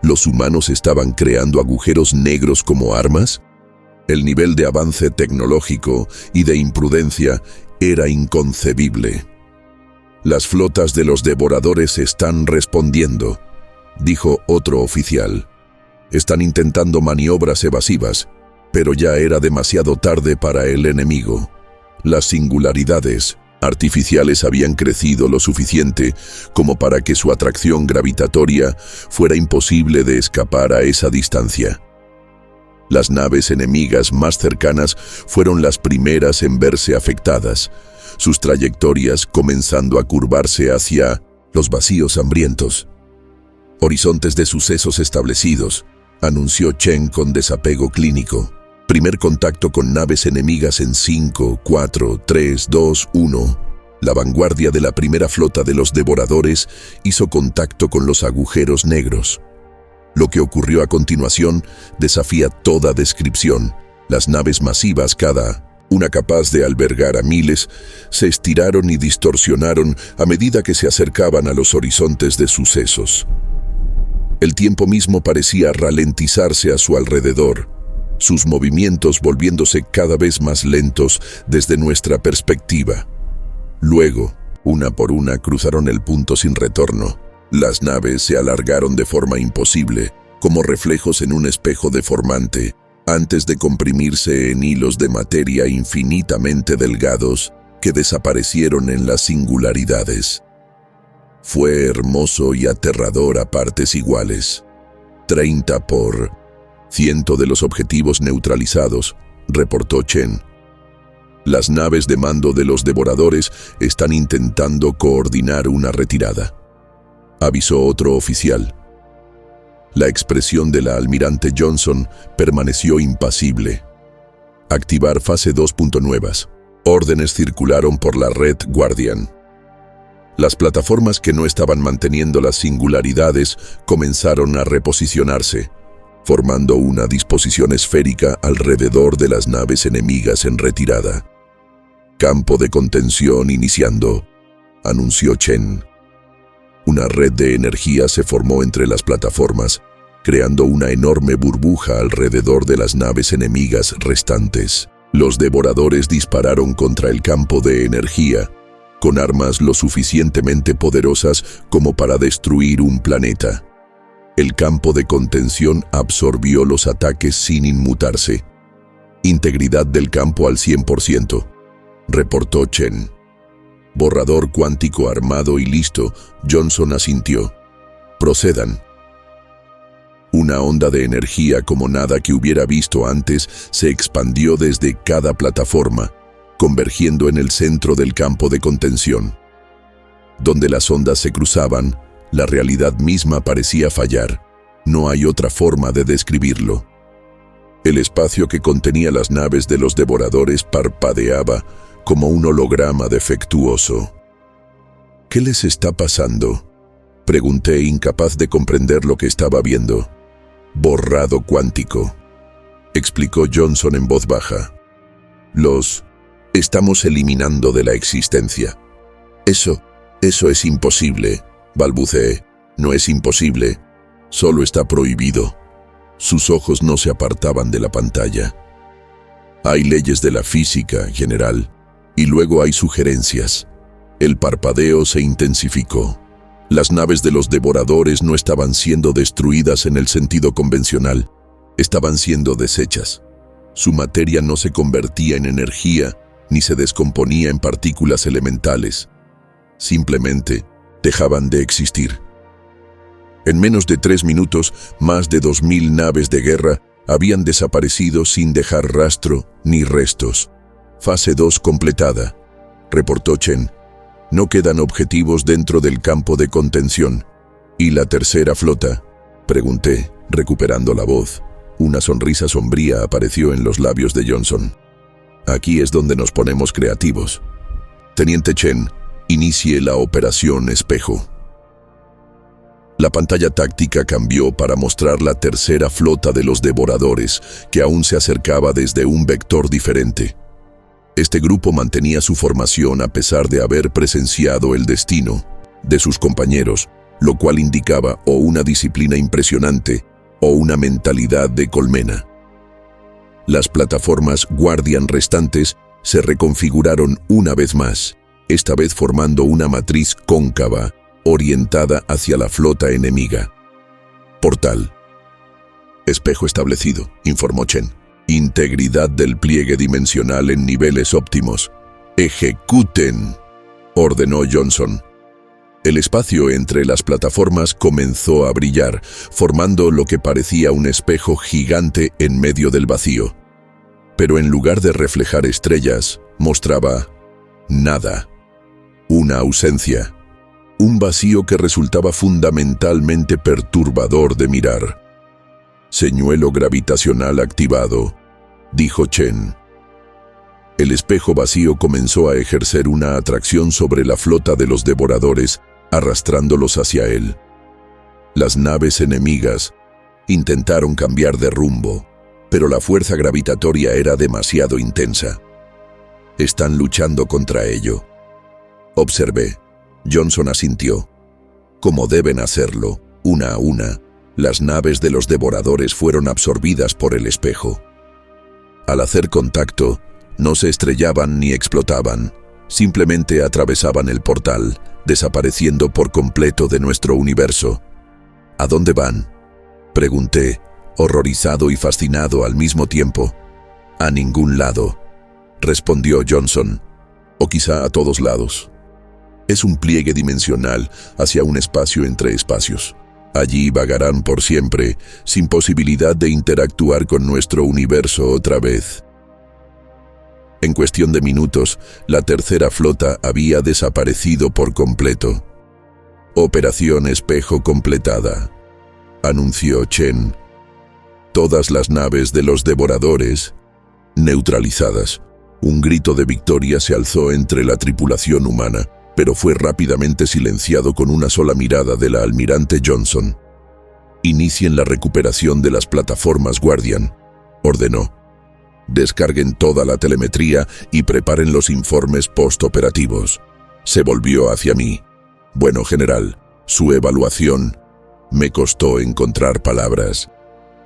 ¿Los humanos estaban creando agujeros negros como armas? El nivel de avance tecnológico y de imprudencia era inconcebible. Las flotas de los devoradores están respondiendo, dijo otro oficial. Están intentando maniobras evasivas, pero ya era demasiado tarde para el enemigo. Las singularidades artificiales habían crecido lo suficiente como para que su atracción gravitatoria fuera imposible de escapar a esa distancia. Las naves enemigas más cercanas fueron las primeras en verse afectadas, sus trayectorias comenzando a curvarse hacia los vacíos hambrientos. Horizontes de sucesos establecidos, anunció Chen con desapego clínico. Primer contacto con naves enemigas en 5, 4, 3, 2, 1. La vanguardia de la primera flota de los devoradores hizo contacto con los agujeros negros. Lo que ocurrió a continuación desafía toda descripción. Las naves masivas, cada una capaz de albergar a miles, se estiraron y distorsionaron a medida que se acercaban a los horizontes de sucesos. El tiempo mismo parecía ralentizarse a su alrededor, sus movimientos volviéndose cada vez más lentos desde nuestra perspectiva. Luego, una por una, cruzaron el punto sin retorno. Las naves se alargaron de forma imposible, como reflejos en un espejo deformante, antes de comprimirse en hilos de materia infinitamente delgados que desaparecieron en las singularidades. Fue hermoso y aterrador a partes iguales. 30 por 100 de los objetivos neutralizados, reportó Chen. Las naves de mando de los devoradores están intentando coordinar una retirada, avisó otro oficial. La expresión de la almirante Johnson permaneció impasible. Activar fase 2. Nuevas. Órdenes circularon por la red Guardian. Las plataformas que no estaban manteniendo las singularidades comenzaron a reposicionarse, formando una disposición esférica alrededor de las naves enemigas en retirada. Campo de contención iniciando, anunció Chen. Una red de energía se formó entre las plataformas, creando una enorme burbuja alrededor de las naves enemigas restantes. Los devoradores dispararon contra el campo de energía, con armas lo suficientemente poderosas como para destruir un planeta. El campo de contención absorbió los ataques sin inmutarse. Integridad del campo al 100%, reportó Chen. Borrador cuántico armado y listo, Johnson asintió. Procedan. Una onda de energía como nada que hubiera visto antes se expandió desde cada plataforma, convergiendo en el centro del campo de contención. Donde las ondas se cruzaban, la realidad misma parecía fallar. No hay otra forma de describirlo. El espacio que contenía las naves de los devoradores parpadeaba como un holograma defectuoso. ¿Qué les está pasando?, pregunté, incapaz de comprender lo que estaba viendo. Borrado cuántico, explicó Johnson en voz baja. Los estamos eliminando de la existencia. Eso es imposible, balbuceé. No es imposible, solo está prohibido. Sus ojos no se apartaban de la pantalla. Hay leyes de la física, general, Y luego hay sugerencias. El parpadeo se intensificó. Las naves de los devoradores no estaban siendo destruidas en el sentido convencional, estaban siendo deshechas. Su materia no se convertía en energía ni se descomponía en partículas elementales. Simplemente dejaban de existir. En menos de 3 minutos, más de 2000 naves de guerra habían desaparecido sin dejar rastro ni restos. Fase 2 completada, reportó Chen. No quedan objetivos dentro del campo de contención. ¿Y la tercera flota?, pregunté, recuperando la voz. Una sonrisa sombría apareció en los labios de Johnson. Aquí es donde nos ponemos creativos. Teniente Chen, inicie la operación Espejo. La pantalla táctica cambió para mostrar la tercera flota de los devoradores, que aún se acercaba desde un vector diferente. Este grupo mantenía su formación a pesar de haber presenciado el destino de sus compañeros, lo cual indicaba o una disciplina impresionante o una mentalidad de colmena. Las plataformas Guardian restantes se reconfiguraron una vez más, esta vez formando una matriz cóncava orientada hacia la flota enemiga. Portal. Espejo establecido, informó Chen. Integridad del pliegue dimensional en niveles óptimos. ¡Ejecuten!, ordenó Johnson. El espacio entre las plataformas comenzó a brillar, formando lo que parecía un espejo gigante en medio del vacío. Pero en lugar de reflejar estrellas, mostraba nada. Una ausencia. Un vacío que resultaba fundamentalmente perturbador de mirar. Señuelo gravitacional activado, dijo Chen. El espejo vacío comenzó a ejercer una atracción sobre la flota de los devoradores, arrastrándolos hacia él. Las naves enemigas intentaron cambiar de rumbo, pero la fuerza gravitatoria era demasiado intensa. Están luchando contra ello. Observé. Johnson asintió. Como deben hacerlo, una a una, las naves de los devoradores fueron absorbidas por el espejo. Al hacer contacto, no se estrellaban ni explotaban, simplemente atravesaban el portal, desapareciendo por completo de nuestro universo. ¿A dónde van?, pregunté, horrorizado y fascinado al mismo tiempo. A ningún lado, respondió Johnson. O quizá a todos lados. Es un pliegue dimensional hacia un espacio entre espacios. Allí vagarán por siempre, sin posibilidad de interactuar con nuestro universo otra vez. En cuestión de minutos, la tercera flota había desaparecido por completo. Operación Espejo completada, anunció Chen. Todas las naves de los devoradores neutralizadas. Un grito de victoria se alzó entre la tripulación humana, pero fue rápidamente silenciado con una sola mirada de la almirante Johnson. Inicien la recuperación de las plataformas Guardian, ordenó. Descarguen toda la telemetría y preparen los informes postoperativos. Se volvió hacia mí. Bueno, general, su evaluación. Me costó encontrar palabras.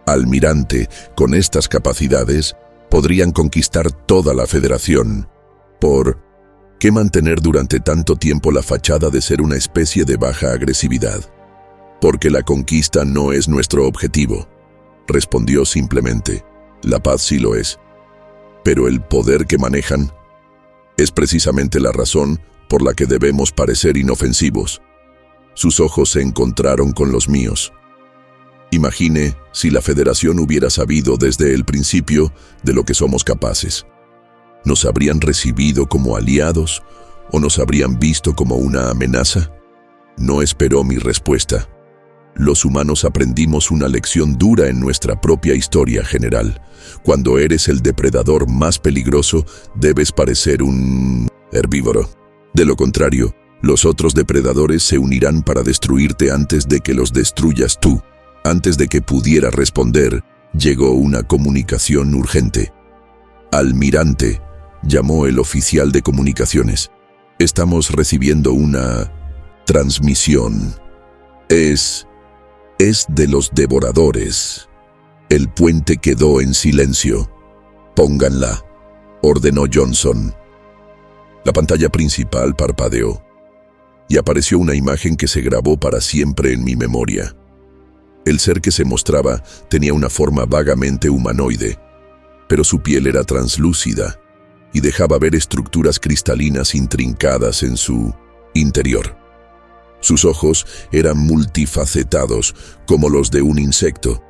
Almirante, con estas capacidades, podrían conquistar toda la Federación. ¿Por qué mantener durante tanto tiempo la fachada de ser una especie de baja agresividad? Porque la conquista no es nuestro objetivo, respondió simplemente. La paz sí lo es. Pero el poder que manejan es precisamente la razón por la que debemos parecer inofensivos. Sus ojos se encontraron con los míos. Imagine si la Federación hubiera sabido desde el principio de lo que somos capaces. ¿Nos habrían recibido como aliados o nos habrían visto como una amenaza? No esperó mi respuesta. Los humanos aprendimos una lección dura en nuestra propia historia, general. Cuando eres el depredador más peligroso, debes parecer un herbívoro. De lo contrario, los otros depredadores se unirán para destruirte antes de que los destruyas tú. Antes de que pudiera responder, llegó una comunicación urgente. Almirante, llamó el oficial de comunicaciones. Estamos recibiendo una transmisión. Es de los devoradores. El puente quedó en silencio. Pónganla, ordenó Johnson. La pantalla principal parpadeó y apareció una imagen que se grabó para siempre en mi memoria. El ser que se mostraba tenía una forma vagamente humanoide, pero su piel era translúcida y dejaba ver estructuras cristalinas intrincadas en su interior. Sus ojos eran multifacetados, como los de un insecto,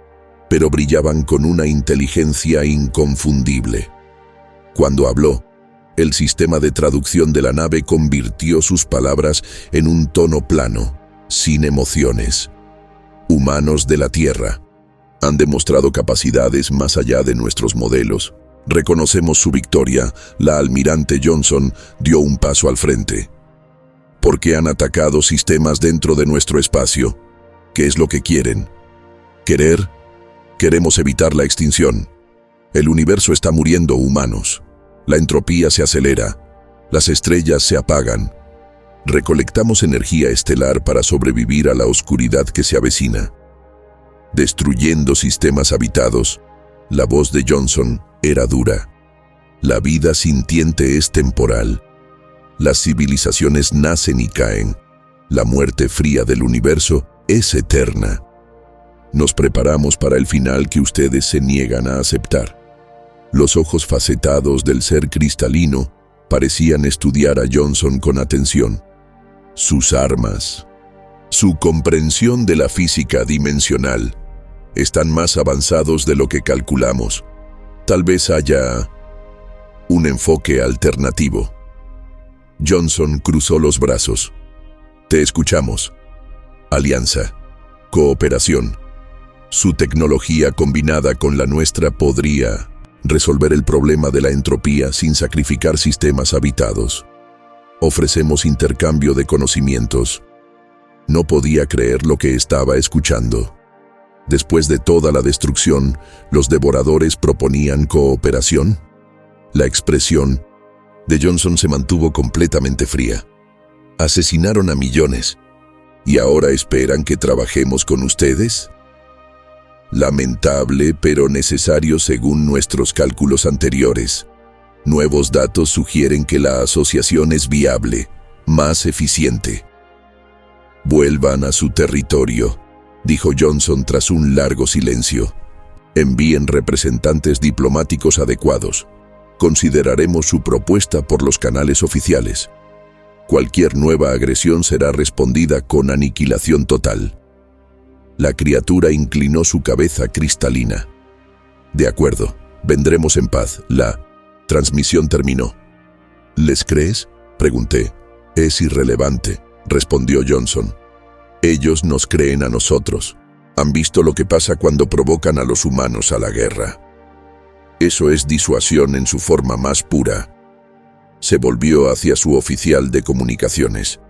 pero brillaban con una inteligencia inconfundible. Cuando habló, el sistema de traducción de la nave convirtió sus palabras en un tono plano, sin emociones. Humanos de la Tierra han demostrado capacidades más allá de nuestros modelos. Reconocemos su victoria. La almirante Johnson dio un paso al frente. ¿Por qué han atacado sistemas dentro de nuestro espacio? ¿Qué es lo que quieren? ¿Querer? Queremos evitar la extinción. El universo está muriendo, humanos. La entropía se acelera. Las estrellas se apagan. Recolectamos energía estelar para sobrevivir a la oscuridad que se avecina. Destruyendo sistemas habitados, la voz de Johnson era dura. La vida sintiente es temporal. Las civilizaciones nacen y caen. La muerte fría del universo es eterna. Nos preparamos para el final que ustedes se niegan a aceptar. Los ojos facetados del ser cristalino parecían estudiar a Johnson con atención. Sus armas, su comprensión de la física dimensional, están más avanzados de lo que calculamos. Tal vez haya un enfoque alternativo. Johnson cruzó los brazos. Te escuchamos. Alianza, cooperación. Su tecnología combinada con la nuestra podría resolver el problema de la entropía sin sacrificar sistemas habitados. Ofrecemos intercambio de conocimientos. No podía creer lo que estaba escuchando. Después de toda la destrucción, ¿los devoradores proponían cooperación? La expresión de Johnson se mantuvo completamente fría. Asesinaron a millones. ¿Y ahora esperan que trabajemos con ustedes? Lamentable, pero necesario según nuestros cálculos anteriores. Nuevos datos sugieren que la asociación es viable, más eficiente. Vuelvan a su territorio, dijo Johnson tras un largo silencio. Envíen representantes diplomáticos adecuados. Consideraremos su propuesta por los canales oficiales. Cualquier nueva agresión será respondida con aniquilación total. La criatura inclinó su cabeza cristalina. De acuerdo, vendremos en paz. La transmisión terminó. ¿Les crees?, pregunté. Es irrelevante, respondió Johnson. Ellos nos creen a nosotros. Han visto lo que pasa cuando provocan a los humanos a la guerra. Eso es disuasión en su forma más pura. Se volvió hacia su oficial de comunicaciones.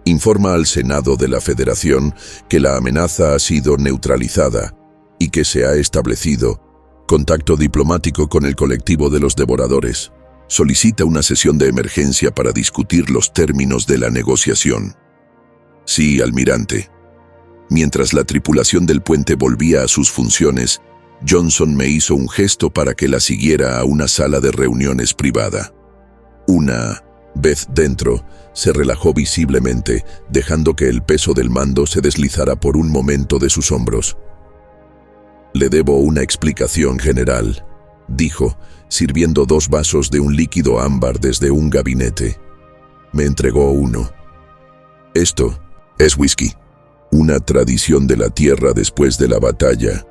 Informa al Senado de la Federación que la amenaza ha sido neutralizada y que se ha establecido contacto diplomático con el colectivo de los devoradores. Solicita una sesión de emergencia para discutir los términos de la negociación. Sí, almirante. Mientras la tripulación del puente volvía a sus funciones, Johnson me hizo un gesto para que la siguiera a una sala de reuniones privada. Una vez dentro, se relajó visiblemente, dejando que el peso del mando se deslizara por un momento de sus hombros. Le debo una explicación general, dijo, sirviendo 2 vasos de un líquido ámbar desde un gabinete. Me entregó uno. Esto es whisky, una tradición de la Tierra después de la batalla.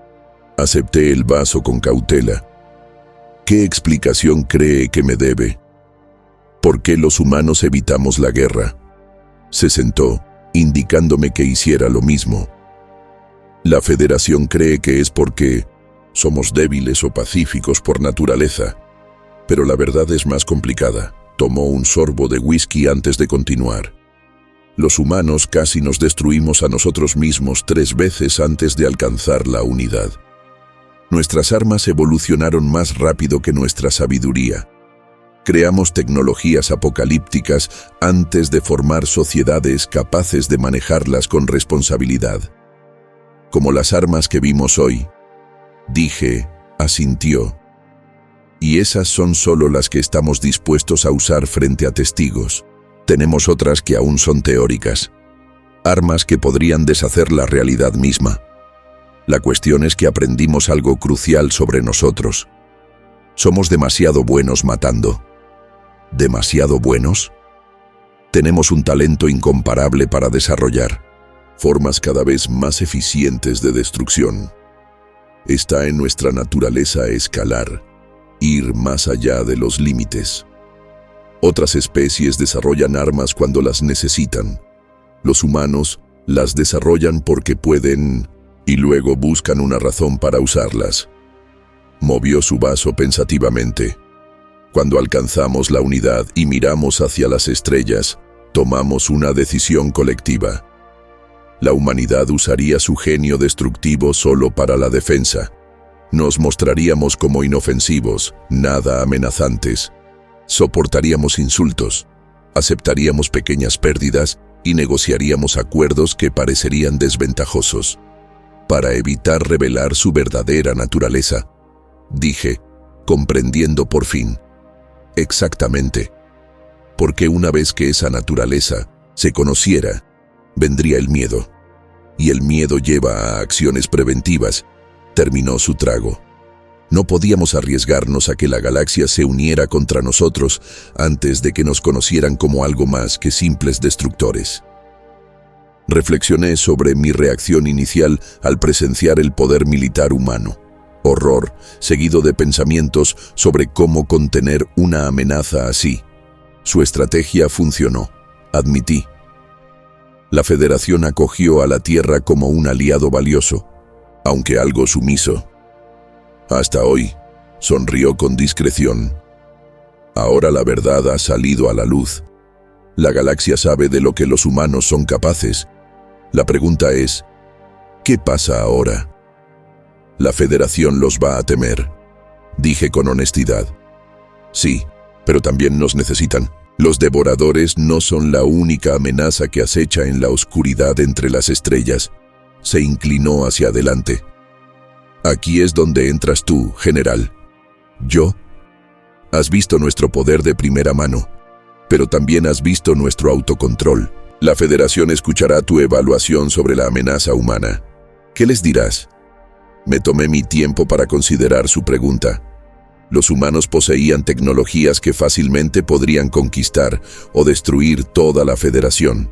Acepté el vaso con cautela. ¿Qué explicación cree que me debe? ¿Por qué los humanos evitamos la guerra? Se sentó, indicándome que hiciera lo mismo. La Federación cree que es porque somos débiles o pacíficos por naturaleza, pero la verdad es más complicada. Tomó un sorbo de whisky antes de continuar. Los humanos casi nos destruimos a nosotros mismos 3 veces antes de alcanzar la unidad. Nuestras armas evolucionaron más rápido que nuestra sabiduría. Creamos tecnologías apocalípticas antes de formar sociedades capaces de manejarlas con responsabilidad. Como las armas que vimos hoy. Dije, asintió. Y esas son solo las que estamos dispuestos a usar frente a testigos. Tenemos otras que aún son teóricas. Armas que podrían deshacer la realidad misma. La cuestión es que aprendimos algo crucial sobre nosotros. Somos demasiado buenos matando. ¿Demasiado buenos? Tenemos un talento incomparable para desarrollar formas cada vez más eficientes de destrucción. Está en nuestra naturaleza escalar, ir más allá de los límites. Otras especies desarrollan armas cuando las necesitan. Los humanos las desarrollan porque pueden y luego buscan una razón para usarlas. Movió su vaso pensativamente. Cuando alcanzamos la unidad y miramos hacia las estrellas, tomamos una decisión colectiva. La humanidad usaría su genio destructivo solo para la defensa. Nos mostraríamos como inofensivos, nada amenazantes. Soportaríamos insultos, aceptaríamos pequeñas pérdidas y negociaríamos acuerdos que parecerían desventajosos. Para evitar revelar su verdadera naturaleza, dije, comprendiendo por fin. Exactamente. Porque una vez que esa naturaleza se conociera, vendría el miedo. Y el miedo lleva a acciones preventivas. Terminó su trago. No podíamos arriesgarnos a que la galaxia se uniera contra nosotros antes de que nos conocieran como algo más que simples destructores. Reflexioné sobre mi reacción inicial al presenciar el poder militar humano. Horror, seguido de pensamientos sobre cómo contener una amenaza así. Su estrategia funcionó, admití. La Federación acogió a la Tierra como un aliado valioso, aunque algo sumiso. Hasta hoy, sonrió con discreción. Ahora la verdad ha salido a la luz. La galaxia sabe de lo que los humanos son capaces. La pregunta es, ¿qué pasa ahora? La Federación los va a temer, dije con honestidad. Sí, pero también nos necesitan. Los devoradores no son la única amenaza que acecha en la oscuridad entre las estrellas. Se inclinó hacia adelante. Aquí es donde entras tú, general. ¿Yo? Has visto nuestro poder de primera mano, pero también has visto nuestro autocontrol. La Federación escuchará tu evaluación sobre la amenaza humana. ¿Qué les dirás? Me tomé mi tiempo para considerar su pregunta. Los humanos poseían tecnologías que fácilmente podrían conquistar o destruir toda la Federación.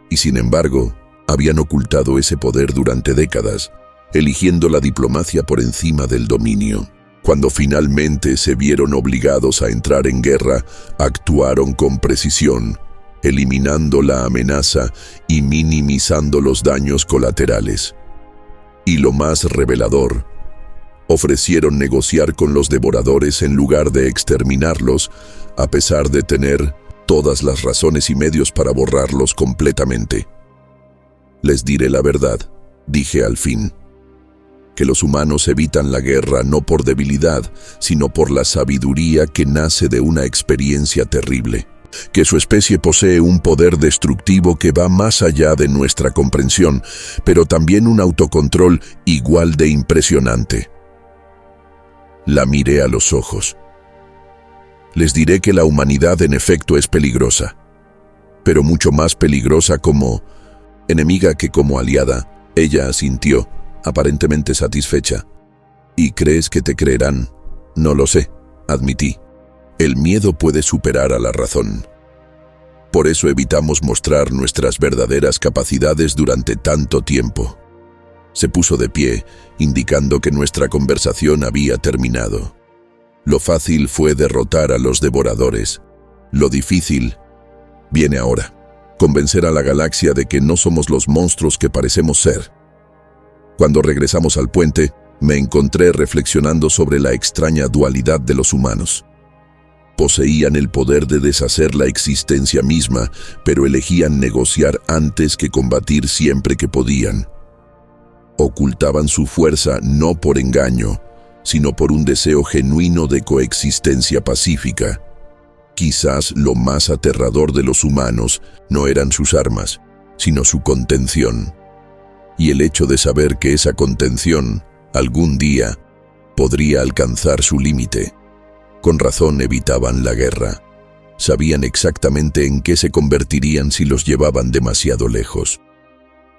Y sin embargo, habían ocultado ese poder durante décadas, eligiendo la diplomacia por encima del dominio. Cuando finalmente se vieron obligados a entrar en guerra, actuaron con precisión, eliminando la amenaza y minimizando los daños colaterales. Y lo más revelador, ofrecieron negociar con los devoradores en lugar de exterminarlos, a pesar de tener todas las razones y medios para borrarlos completamente. Les diré la verdad, dije al fin, que los humanos evitan la guerra no por debilidad, sino por la sabiduría que nace de una experiencia terrible. Que su especie posee un poder destructivo que va más allá de nuestra comprensión, pero también un autocontrol igual de impresionante. La miré a los ojos. Les diré que la humanidad en efecto es peligrosa, pero mucho más peligrosa como enemiga que como aliada. Ella asintió, aparentemente satisfecha. ¿Y crees que te creerán? No lo sé, admití. El miedo puede superar a la razón. Por eso evitamos mostrar nuestras verdaderas capacidades durante tanto tiempo. Se puso de pie, indicando que nuestra conversación había terminado. Lo fácil fue derrotar a los devoradores. Lo difícil viene ahora. Convencer a la galaxia de que no somos los monstruos que parecemos ser. Cuando regresamos al puente, me encontré reflexionando sobre la extraña dualidad de los humanos. Poseían el poder de deshacer la existencia misma, pero elegían negociar antes que combatir siempre que podían. Ocultaban su fuerza no por engaño, sino por un deseo genuino de coexistencia pacífica. Quizás lo más aterrador de los humanos no eran sus armas, sino su contención. Y el hecho de saber que esa contención, algún día, podría alcanzar su límite. Con razón evitaban la guerra. Sabían exactamente en qué se convertirían si los llevaban demasiado lejos.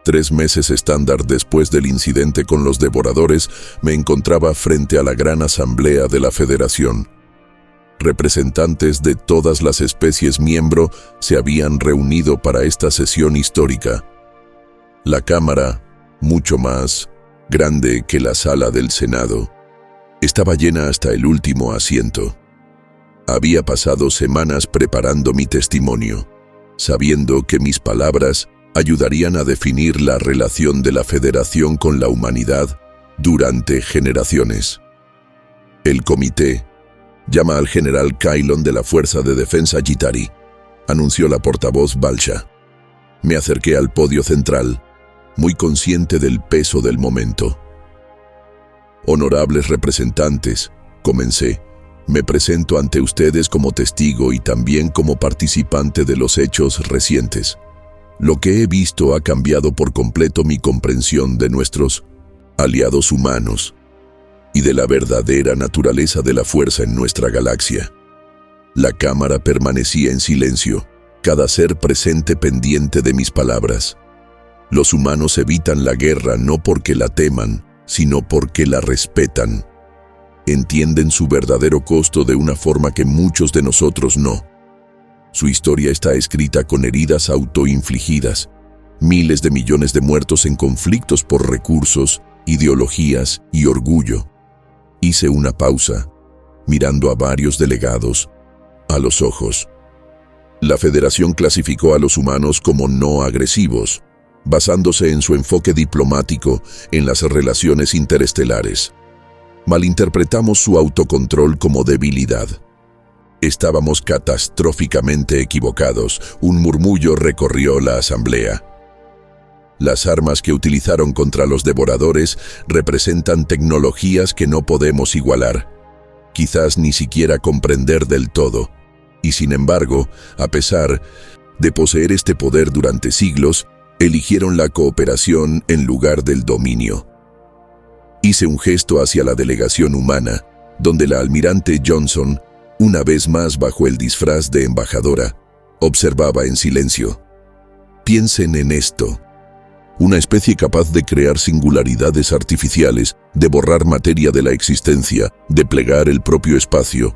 3 meses estándar después del incidente con los devoradores, me encontraba frente a la gran asamblea de la Federación. Representantes de todas las especies miembro se habían reunido para esta sesión histórica. La cámara, mucho más grande que la sala del Senado, estaba llena hasta el último asiento. Había pasado semanas preparando mi testimonio, sabiendo que mis palabras ayudarían a definir la relación de la Federación con la humanidad durante generaciones. El comité llama al general Kylon de la Fuerza de Defensa Yitari, anunció la portavoz Balsha. Me acerqué al podio central, muy consciente del peso del momento. Honorables representantes, comencé, me presento ante ustedes como testigo y también como participante de los hechos recientes. Lo que he visto ha cambiado por completo mi comprensión de nuestros aliados humanos y de la verdadera naturaleza de la fuerza en nuestra galaxia. La cámara permanecía en silencio, cada ser presente pendiente de mis palabras. Los humanos evitan la guerra no porque la teman, sino porque la respetan. Entienden su verdadero costo de una forma que muchos de nosotros no. Su historia está escrita con heridas autoinfligidas, miles de millones de muertos en conflictos por recursos, ideologías y orgullo. Hice una pausa, mirando a varios delegados a los ojos. La Federación clasificó a los humanos como no agresivos, basándose en su enfoque diplomático en las relaciones interestelares. Malinterpretamos su autocontrol como debilidad. Estábamos catastróficamente equivocados. Un murmullo recorrió la asamblea. Las armas que utilizaron contra los devoradores representan tecnologías que no podemos igualar, quizás ni siquiera comprender del todo. Y sin embargo, a pesar de poseer este poder durante siglos, eligieron la cooperación en lugar del dominio. Hice un gesto hacia la delegación humana, donde la almirante Johnson, una vez más bajo el disfraz de embajadora, observaba en silencio. Piensen en esto. Una especie capaz de crear singularidades artificiales, de borrar materia de la existencia, de plegar el propio espacio.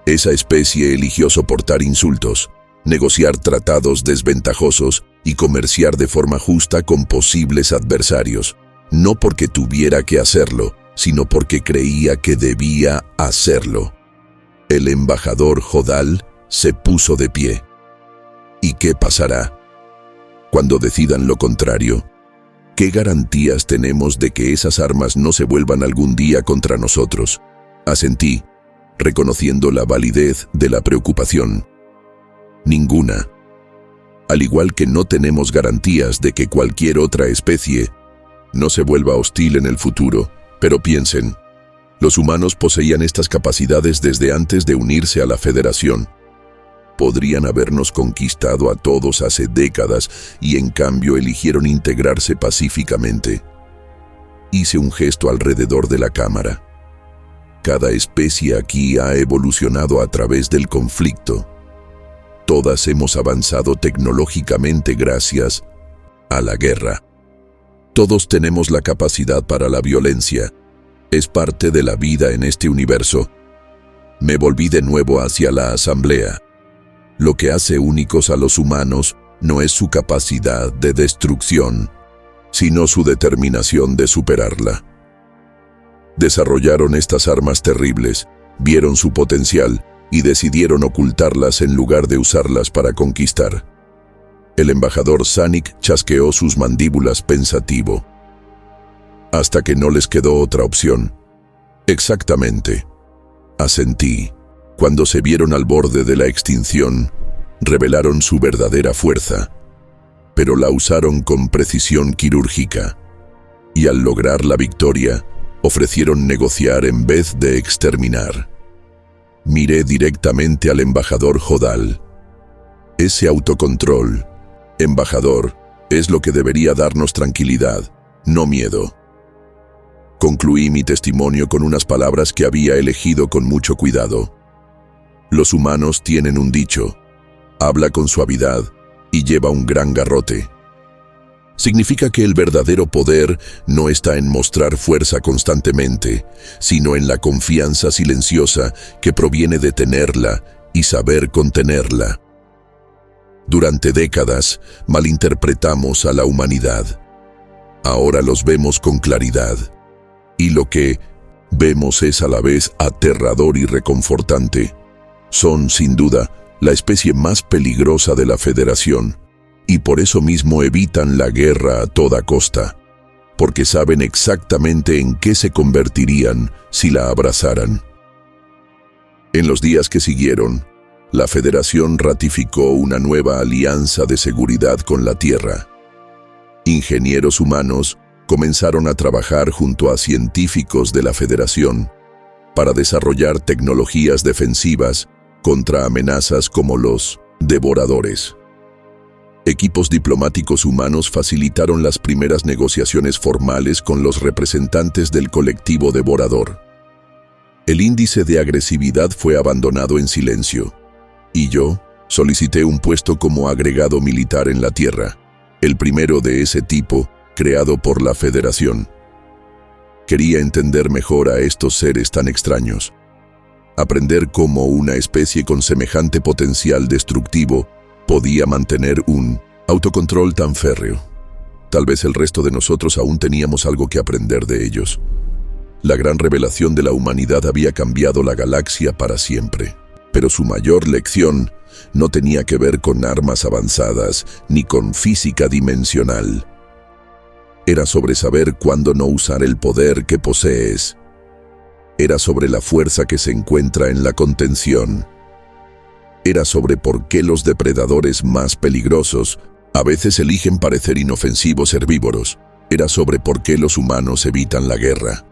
Esa especie eligió soportar insultos, negociar tratados desventajosos y comerciar de forma justa con posibles adversarios, no porque tuviera que hacerlo, sino porque creía que debía hacerlo. El embajador Jodal se puso de pie. ¿Y qué pasará cuando decidan lo contrario? ¿Qué garantías tenemos de que esas armas no se vuelvan algún día contra nosotros? Asentí, reconociendo la validez de la preocupación. Ninguna. Al igual que no tenemos garantías de que cualquier otra especie no se vuelva hostil en el futuro. Pero piensen, los humanos poseían estas capacidades desde antes de unirse a la Federación. Podrían habernos conquistado a todos hace décadas y en cambio eligieron integrarse pacíficamente. Hice un gesto alrededor de la cámara. Cada especie aquí ha evolucionado a través del conflicto. Todas hemos avanzado tecnológicamente gracias a la guerra. Todos tenemos la capacidad para la violencia. Es parte de la vida en este universo. Me volví de nuevo hacia la asamblea. Lo que hace únicos a los humanos no es su capacidad de destrucción, sino su determinación de superarla. Desarrollaron estas armas terribles, vieron su potencial y decidieron ocultarlas en lugar de usarlas para conquistar. El embajador Zanuck chasqueó sus mandíbulas pensativo. Hasta que no les quedó otra opción. Exactamente. Asentí. Cuando se vieron al borde de la extinción, revelaron su verdadera fuerza, pero la usaron con precisión quirúrgica. Y al lograr la victoria, ofrecieron negociar en vez de exterminar. Miré directamente al embajador Jodal. Ese autocontrol, embajador, es lo que debería darnos tranquilidad, no miedo. Concluí mi testimonio con unas palabras que había elegido con mucho cuidado. Los humanos tienen un dicho: habla con suavidad y lleva un gran garrote. Significa que el verdadero poder no está en mostrar fuerza constantemente, sino en la confianza silenciosa que proviene de tenerla y saber contenerla. Durante décadas malinterpretamos a la humanidad. Ahora los vemos con claridad. Y lo que vemos es a la vez aterrador y reconfortante. Son, sin duda, la especie más peligrosa de la Federación, y por eso mismo evitan la guerra a toda costa, porque saben exactamente en qué se convertirían si la abrazaran. En los días que siguieron, la Federación ratificó una nueva alianza de seguridad con la Tierra. Ingenieros humanos comenzaron a trabajar junto a científicos de la Federación para desarrollar tecnologías defensivas contra amenazas como los devoradores. Equipos diplomáticos humanos facilitaron las primeras negociaciones formales con los representantes del colectivo devorador. El índice de agresividad fue abandonado en silencio, y yo solicité un puesto como agregado militar en la Tierra, el primero de ese tipo creado por la Federación. Quería entender mejor a estos seres tan extraños, aprender cómo una especie con semejante potencial destructivo podía mantener un autocontrol tan férreo. Tal vez el resto de nosotros aún teníamos algo que aprender de ellos. La gran revelación de la humanidad había cambiado la galaxia para siempre, pero su mayor lección no tenía que ver con armas avanzadas ni con física dimensional. Era sobre saber cuándo no usar el poder que posees. Era sobre la fuerza que se encuentra en la contención. Era sobre por qué los depredadores más peligrosos a veces eligen parecer inofensivos herbívoros. Era sobre por qué los humanos evitan la guerra.